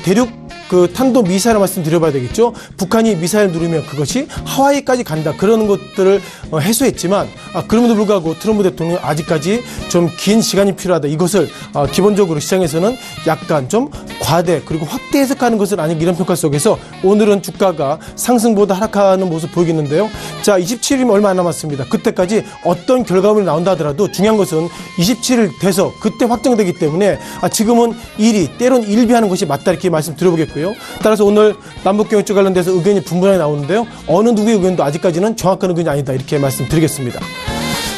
대륙 탄도 미사일 말씀드려봐야 되겠죠. 북한이 미사일 누르면 그것이 하와이까지 간다. 그러는 것들을 해소했지만 그럼에도 불구하고 트럼프 대통령은 아직까지 좀 긴 시간이 필요하다. 이것을 기본적으로 시장에서는 약간 좀 과대 그리고 확대 해석하는 것은 아닌가 이런 평가 속에서 오늘은 주가가 상승보다 하락하는 모습 보이겠는데요. 자, 27일이면 얼마 안 남았습니다. 그때까지 어떤 결과물이 나온다 하더라도 중요한 것은 27일 돼서 그때 확정되기 때문에 지금은 1위 때론 1비하는 것이 맞다 이렇게 말씀드려보겠고요. 따라서 오늘 남북경협주 관련돼서 의견이 분분하게 나오는데요. 어느 누구의 의견도 아직까지는 정확한 의견이 아니다 이렇게 말씀드리겠습니다.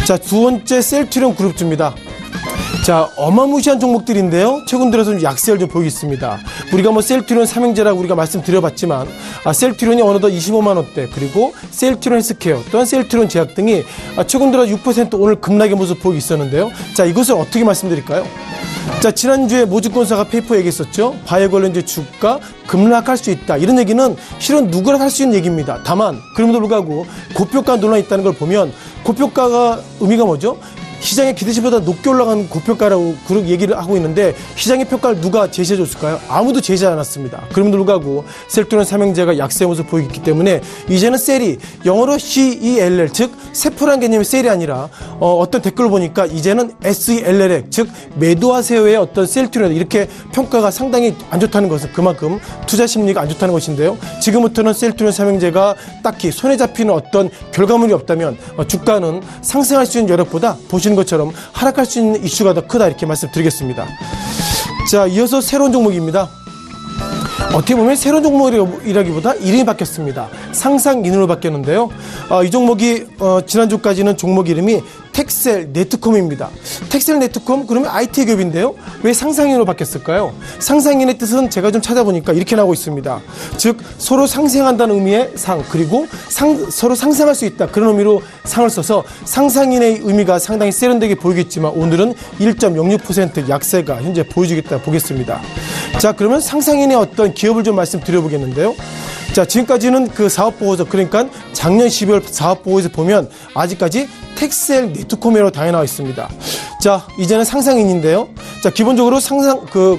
자, 두 번째 셀트리온 그룹주입니다. 자, 어마무시한 종목들인데요. 최근 들어서 좀 약세를 좀 보이고 있습니다. 우리가 뭐 셀트리온 삼형제라고 우리가 말씀드려봤지만, 셀트리온이 어느덧 25만 원대, 그리고 셀트리온 헬스케어, 또한 셀트리온 제약 등이 최근 들어 6% 오늘 급락의 모습 보이고 있었는데요. 자, 이것을 어떻게 말씀드릴까요? 자, 지난주에 모증권사가 페이퍼 얘기했었죠. 바이오 관련주 주가 급락할 수 있다. 이런 얘기는 실은 누구나 할 수 있는 얘기입니다. 다만 그럼에도 불구하고 고평가 논란이 있다는 걸 보면 고평가가 의미가 뭐죠? 시장의 기대치보다 높게 올라간 고평가라고 그렇게 얘기를 하고 있는데 시장의 평가를 누가 제시해 줬을까요? 아무도 제시하지 않았습니다. 그럼에도 불구하고 셀트리온 삼형제가 약세 모습 보이기 때문에 이제는 셀이 영어로 CELL 즉 세포란 개념의 셀이 아니라 어떤 댓글을 보니까 이제는 SELL 즉 매도하세요의 어떤 셀트리온 이렇게 평가가 상당히 안 좋다는 것은 그만큼 투자 심리가 안 좋다는 것인데요. 지금부터는 셀트리온 삼형제가 딱히 손에 잡히는 어떤 결과물이 없다면 주가는 상승할 수 있는 여력보다 보시는 것처럼 하락할 수 있는 이슈가 더 크다 이렇게 말씀드리겠습니다. 자, 이어서 새로운 종목입니다. 어떻게 보면 새로운 종목이라기보다 이름이 바뀌었습니다. 상상인으로 바뀌었는데요. 이 종목이 지난주까지는 종목 이름이 텍셀 네트콤입니다. 텍셀 네트콤 그러면 IT 기업인데요. 왜 상상인으로 바뀌었을까요? 상상인의 뜻은 제가 좀 찾아보니까 이렇게 나오고 있습니다. 즉 서로 상생한다는 의미의 상 그리고 서로 상생할 수 있다 그런 의미로 상을 써서 상상인의 의미가 상당히 세련되게 보이겠지만 오늘은 1.06% 약세가 현재 보여주겠다 보겠습니다. 자, 그러면 상상인의 어떤 기업을 좀 말씀드려보겠는데요. 자, 지금까지는 그 사업보고서 그러니까 작년 12월 사업보고에서 보면 아직까지 텍셀 네트콤으로 당해 나와 있습니다. 자, 이제는 상상인인데요. 자, 기본적으로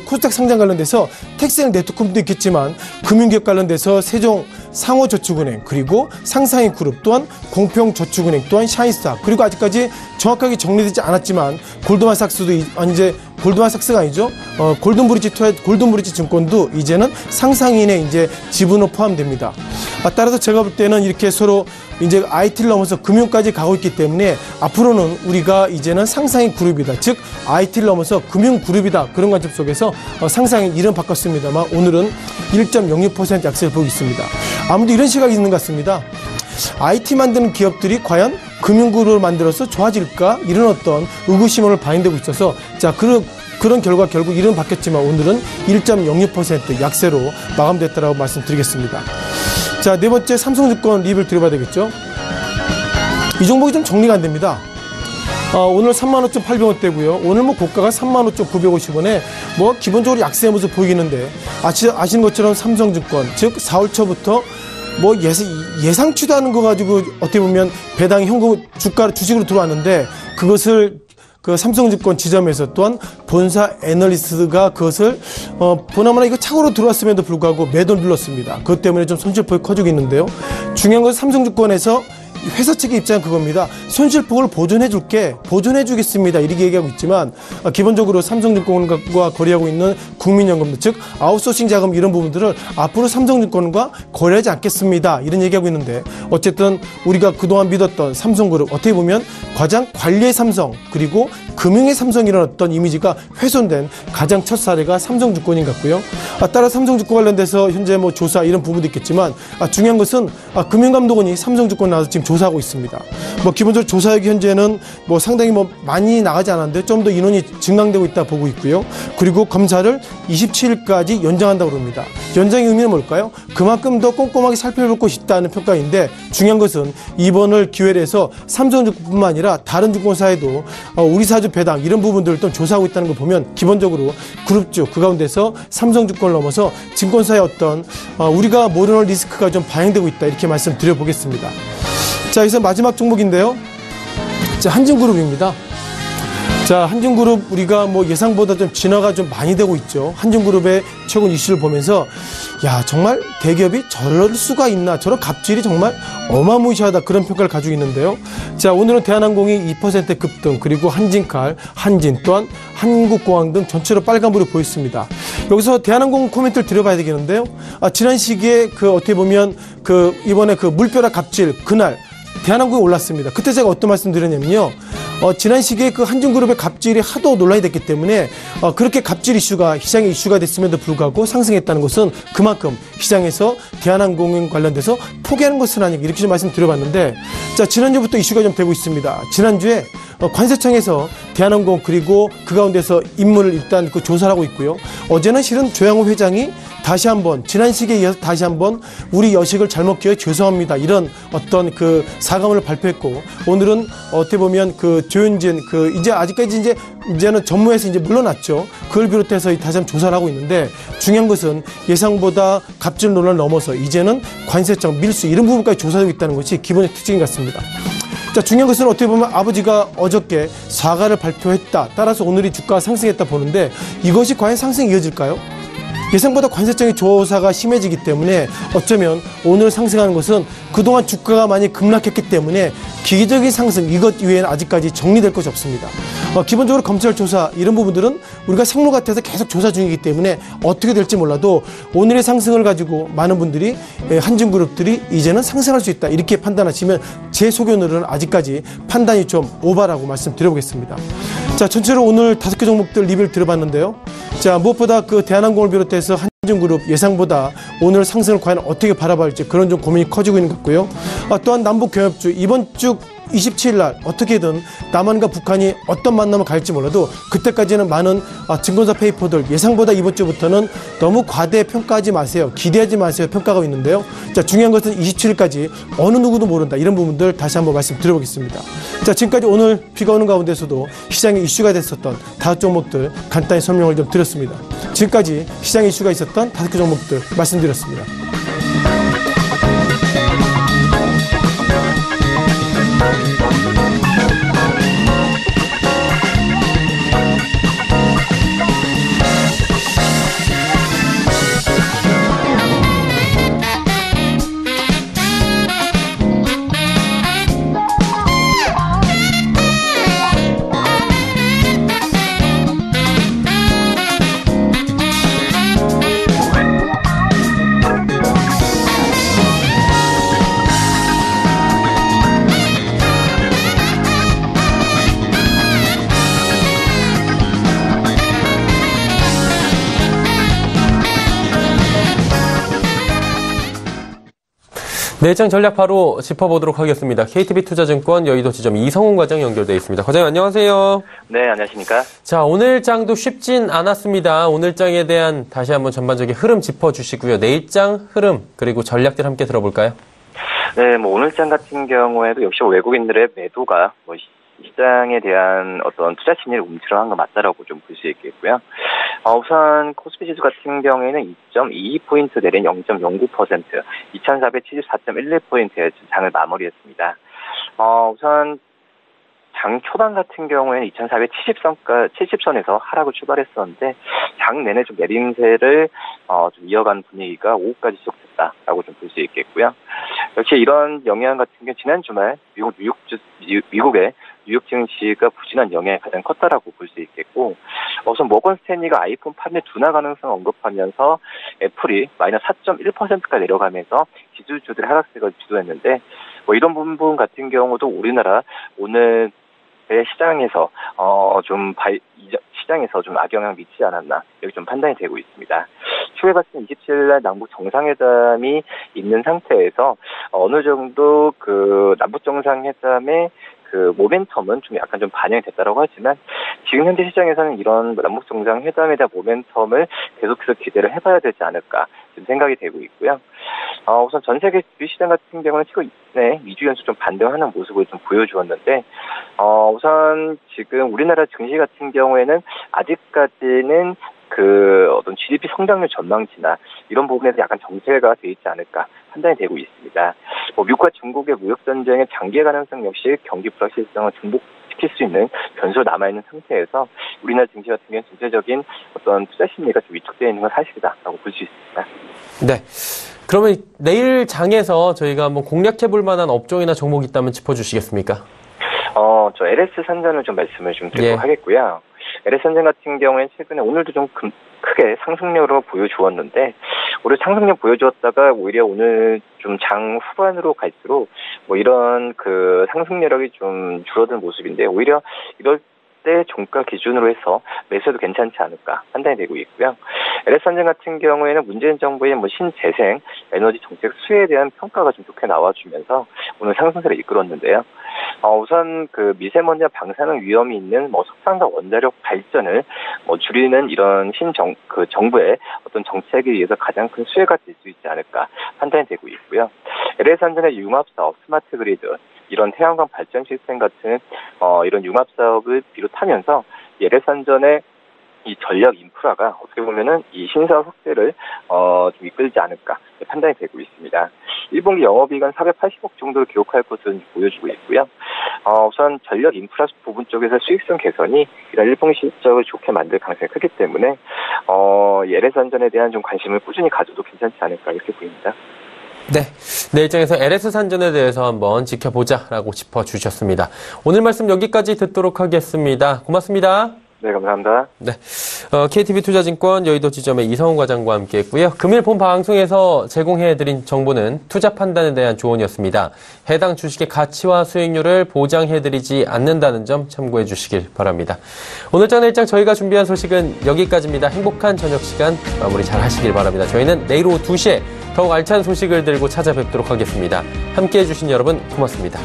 코스닥 상장 관련돼서 텍셀 네트콤도 있겠지만 금융기업 관련돼서 세종 상호저축은행 그리고 상상인 그룹 또한 공평저축은행 또한 샤인스타 그리고 아직까지 정확하게 정리되지 않았지만 골드만삭스도 이제 골드만삭스가 아니죠. 골든브리지 증권도 이제는 상상인의 이제 지분으로 포함됩니다. 따라서 제가 볼 때는 이렇게 서로 이제 IT를 넘어서 금융까지 가고 있기 때문에 앞으로는 우리가 이제는 상상인 그룹이다. 즉 IT를 넘어서 금융 그룹이다. 그런 관점 속에서 상상인 이름 바꿨습니다만 오늘은 1.06% 약세를 보고 있습니다. 아무도 이런 시각이 있는 것 같습니다. IT 만드는 기업들이 과연 금융그룹을 만들어서 좋아질까? 이런 어떤 의구심을 반영되고 있어서 자, 그런 결과 결국 이름 바뀌었지만 오늘은 1.06% 약세로 마감됐다라고 말씀드리겠습니다. 자, 네 번째 삼성증권 리뷰를 드려봐야 되겠죠. 이 종목이 좀 정리가 안 됩니다. 오늘 35,800원대고요. 오늘 뭐 고가가 35,950원에 뭐 기본적으로 약세 모습 보이겠는데 아시는 것처럼 삼성증권 즉 4월 초부터 뭐 예상치도 않은 거 가지고 어떻게 보면 배당이 현금 주식으로 들어왔는데 그것을 그 삼성증권 지점에서 또한 본사 애널리스트가 그것을 보나마나 이거 착오로 들어왔음에도 불구하고 매도를 눌렀습니다. 그것 때문에 좀 손실폭이 커지고 있는데요. 중요한 것은 삼성증권에서 회사 측의 입장은 그겁니다. 손실폭을 보존해주겠습니다. 이렇게 얘기하고 있지만 기본적으로 삼성증권과 거래하고 있는 국민연금들 즉 아웃소싱 자금 이런 부분들을 앞으로 삼성증권과 거래하지 않겠습니다. 이런 얘기하고 있는데 어쨌든 우리가 그동안 믿었던 삼성그룹 어떻게 보면 가장 관리의 삼성 그리고 금융의 삼성 이런 어떤 이미지가 훼손된 가장 첫 사례가 삼성증권인 것 같고요. 따라 삼성증권 관련돼서 현재 뭐 조사 이런 부분도 있겠지만 중요한 것은 금융감독원이 삼성증권 나와서 지금 조사하고 있습니다. 뭐 기본적으로 조사액이 현재는 뭐 상당히 뭐 많이 나가지 않았는데 좀 더 인원이 증강되고 있다 보고 있고요. 그리고 검사를 27일까지 연장한다고 합니다. 연장의 의미는 뭘까요? 그만큼 더 꼼꼼하게 살펴볼 것이 있다는 평가인데 중요한 것은 이번을 기회로 해서 삼성증권뿐만 아니라 다른 증권사에도 우리 사주 배당 이런 부분들을 또 조사하고 있다는 걸 보면 기본적으로 그룹주 그 가운데서 삼성증권을 넘어서 증권사의 어떤 우리가 모르는 리스크가 좀 반영되고 있다 이렇게 말씀드려보겠습니다. 자, 여기서 마지막 종목인데요. 자, 한진그룹입니다. 자, 한진그룹 우리가 뭐 예상보다 좀 진화가 좀 많이 되고 있죠. 한진그룹의 최근 이슈를 보면서 야, 정말 대기업이 저럴 수가 있나 저런 갑질이 정말 어마무시하다 그런 평가를 가지고 있는데요. 자, 오늘은 대한항공이 2% 급등 그리고 한진칼, 한진 또한 한국공항 등 전체로 빨간불이 보였습니다. 여기서 대한항공 코멘트를 드려봐야 되겠는데요. 지난 시기에 어떻게 보면 이번에 물벼락 갑질 그날 대한항공이 올랐습니다. 그때 제가 어떤 말씀 드렸냐면요. 지난 시기에 한진그룹의 갑질이 하도 논란이 됐기 때문에 그렇게 갑질 이슈가 시장의 이슈가 됐음에도 불구하고 상승했다는 것은 그만큼 시장에서 대한항공 관련돼서 포기하는 것은 아니고 이렇게 좀 말씀드려봤는데 자, 지난주부터 이슈가 좀 되고 있습니다. 지난주에 관세청에서 대한항공 그리고 그 가운데서 임무를 일단 그 조사를 하고 있고요. 어제는 실은 조양호 회장이 다시 한번 지난 시기에 이어서 다시 한번 우리 여식을 잘못 기억해 죄송합니다 이런 어떤 그 사과문을 발표했고, 오늘은 어떻게 보면 그 조윤진 그 이제 아직까지 이제는 전무에서 이제 물러났죠. 그걸 비롯해서 다시 한번 조사를 하고 있는데, 중요한 것은 예상보다 갑질 논란을 넘어서 이제는 관세청, 밀수 이런 부분까지 조사하고 있다는 것이 기본의 특징인 것 같습니다. 자, 중요한 것은 어떻게 보면 아버지가 어저께 사과를 발표했다. 따라서 오늘이 주가가 상승했다 보는데, 이것이 과연 상승이 이어질까요? 예상보다 관세청의 조사가 심해지기 때문에 어쩌면 오늘 상승하는 것은 그동안 주가가 많이 급락했기 때문에 기계적인 상승, 이것 이외에는 아직까지 정리될 것이 없습니다. 기본적으로 검찰 조사 이런 부분들은 우리가 생물 같아서 계속 조사 중이기 때문에 어떻게 될지 몰라도 오늘의 상승을 가지고 많은 분들이 한진그룹들이 이제는 상승할 수 있다 이렇게 판단하시면, 제 소견으로는 아직까지 판단이 좀 오바라고 말씀드려보겠습니다. 자, 전체로 오늘 5개 종목들 리뷰를 들어봤는데요. 자, 무엇보다 그 대한항공을 비롯해서 한진그룹 예상보다 오늘 상승을 과연 어떻게 바라봐할지 그런 좀 고민이 커지고 있는 것 같고요. 또한 남북경협주 이번 주 27일 날 어떻게든 남한과 북한이 어떤 만남을 가질지 몰라도 그때까지는 많은 증권사 페이퍼들 예상보다 이번 주부터는 너무 과대평가하지 마세요. 기대하지 마세요. 평가가 있는데요. 자, 중요한 것은 27일까지 어느 누구도 모른다. 이런 부분들 다시 한번 말씀드려보겠습니다. 자, 지금까지 오늘 비가 오는 가운데서도 시장에 이슈가 됐었던 5종목들 간단히 설명을 좀 드렸습니다. 지금까지 시장에 이슈가 있었던 5개 종목들 말씀드렸습니다. 내일장 전략 바로 짚어보도록 하겠습니다. KTB투자증권 여의도 지점 이성훈 과장 연결되어 있습니다. 과장님 안녕하세요. 네, 안녕하십니까. 자, 오늘장도 쉽진 않았습니다. 오늘장에 대한 다시 한번 전반적인 흐름 짚어주시고요. 내일장 흐름 그리고 전략들 함께 들어볼까요? 네, 오늘장 같은 경우에도 역시 외국인들의 매도가 시장에 대한 어떤 투자 심리를 움츠러 한 거 맞다라고 좀 볼 수 있겠고요. 우선 코스피 지수 같은 경우에는 2.22포인트 내린 0.09%, 2474.11포인트의 장을 마무리했습니다. 우선 장 초반 같은 경우에는 2470선에서 하락을 출발했었는데 장 내내 좀 내림세를 좀 이어간 분위기가 오후까지 지속됐다라고 좀 볼 수 있겠고요. 역시 이런 영향 같은 경우 지난 주말 미국의 뉴욕 증시가 부진한 영향이 가장 컸다라고 볼 수 있겠고, 우선 모건 스탠리가 아이폰 판매 둔화 가능성을 언급하면서 애플이 마이너스 4.1%가 내려가면서 기술주들의 하락세가 주도했는데, 이런 부분 같은 경우도 우리나라 오늘 시장에서 시장에서 좀 악영향 미치지 않았나 여기 좀 판단이 되고 있습니다. 추후에 봤을 때 27일 남북 정상회담이 있는 상태에서 어느 정도 그 남북 정상회담의 그 모멘텀은 좀 약간 좀 반영이 됐다라고 하지만 지금 현재 시장에서는 이런 남북 정상회담에 대한 모멘텀을 계속해서 기대를 해봐야 되지 않을까 좀 생각이 되고 있고요. 우선 전 세계 주식시장 같은 경우는 최근에 2주 연속 좀 반등하는 모습을 좀 보여주었는데, 우선 지금 우리나라 증시 같은 경우에는 아직까지는 그 어떤 GDP 성장률 전망치나 이런 부분에서 약간 정체가 돼 있지 않을까 판단이 되고 있습니다. 미국과 중국의 무역 전쟁의 장기 가능성 역시 경기 불확실성을 증폭시킬 수 있는 변수가 남아있는 상태에서 우리나라 증시 같은 경우는 전체적인 어떤 투자 심리가 좀 위축되어 있는 건 사실이다라고 볼 수 있습니다. 네. 그러면 내일 장에서 저희가 한번 공략해볼 만한 업종이나 종목이 있다면 짚어주시겠습니까? 저 LS 산전을 좀 말씀을 좀 드리도록 하겠고요. LS 산전 같은 경우에는 최근에 오늘도 좀 크게 상승력으로 보여주었는데, 오늘 상승력 보여주었다가 오히려 오늘 좀 장 후반으로 갈수록 이런 그 상승력이 좀 줄어든 모습인데, 오히려 이럴 때 종가 기준으로 해서 매수해도 괜찮지 않을까 판단이 되고 있고요. LS산전 같은 경우에는 문재인 정부의 신재생 에너지 정책 수혜에 대한 평가가 좀 좋게 나와주면서 오늘 상승세를 이끌었는데요. 우선 그 미세먼지와 방사능 위험이 있는 석탄과 원자력 발전을 줄이는 이런 정부의 어떤 정책에 의해서 가장 큰 수혜가 될 수 있지 않을까 판단이 되고 있고요. LS산전의 융합 사업, 스마트 그리드, 이런 태양광 발전 시스템 같은 이런 융합 사업을 비롯하면서 LS산전의 이 전력 인프라가 어떻게 보면은 이 신사업 확대를 좀 이끌지 않을까 판단이 되고 있습니다. 1분기 영업이익은 480억 정도를 기록할 것을 보여주고 있고요. 우선 전력 인프라 부분 쪽에서 수익성 개선이 이런 1분기 실적을 좋게 만들 가능성이 크기 때문에 LS산전에 대한 좀 관심을 꾸준히 가져도 괜찮지 않을까 이렇게 보입니다. 네, 내일장에서 LS산전에 대해서 한번 지켜보자라고 짚어주셨습니다. 오늘 말씀 여기까지 듣도록 하겠습니다. 고맙습니다. 네, 감사합니다. 네, KTB 투자증권 여의도 지점의 이성훈 과장과 함께했고요. 금일 본 방송에서 제공해드린 정보는 투자 판단에 대한 조언이었습니다. 해당 주식의 가치와 수익률을 보장해드리지 않는다는 점 참고해 주시길 바랍니다. 오늘장 내일장 저희가 준비한 소식은 여기까지입니다. 행복한 저녁 시간 마무리 잘 하시길 바랍니다. 저희는 내일 오후 2시에 더욱 알찬 소식을 들고 찾아뵙도록 하겠습니다. 함께해 주신 여러분 고맙습니다.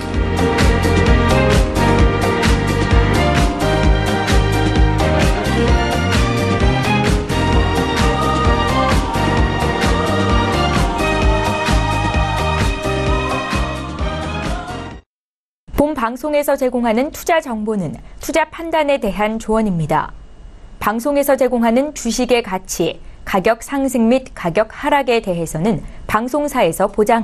본 방송에서 제공하는 투자 정보는 투자 판단에 대한 조언입니다. 방송에서 제공하는 주식의 가치, 가격 상승 및 가격 하락에 대해서는 방송사에서 보장합니다.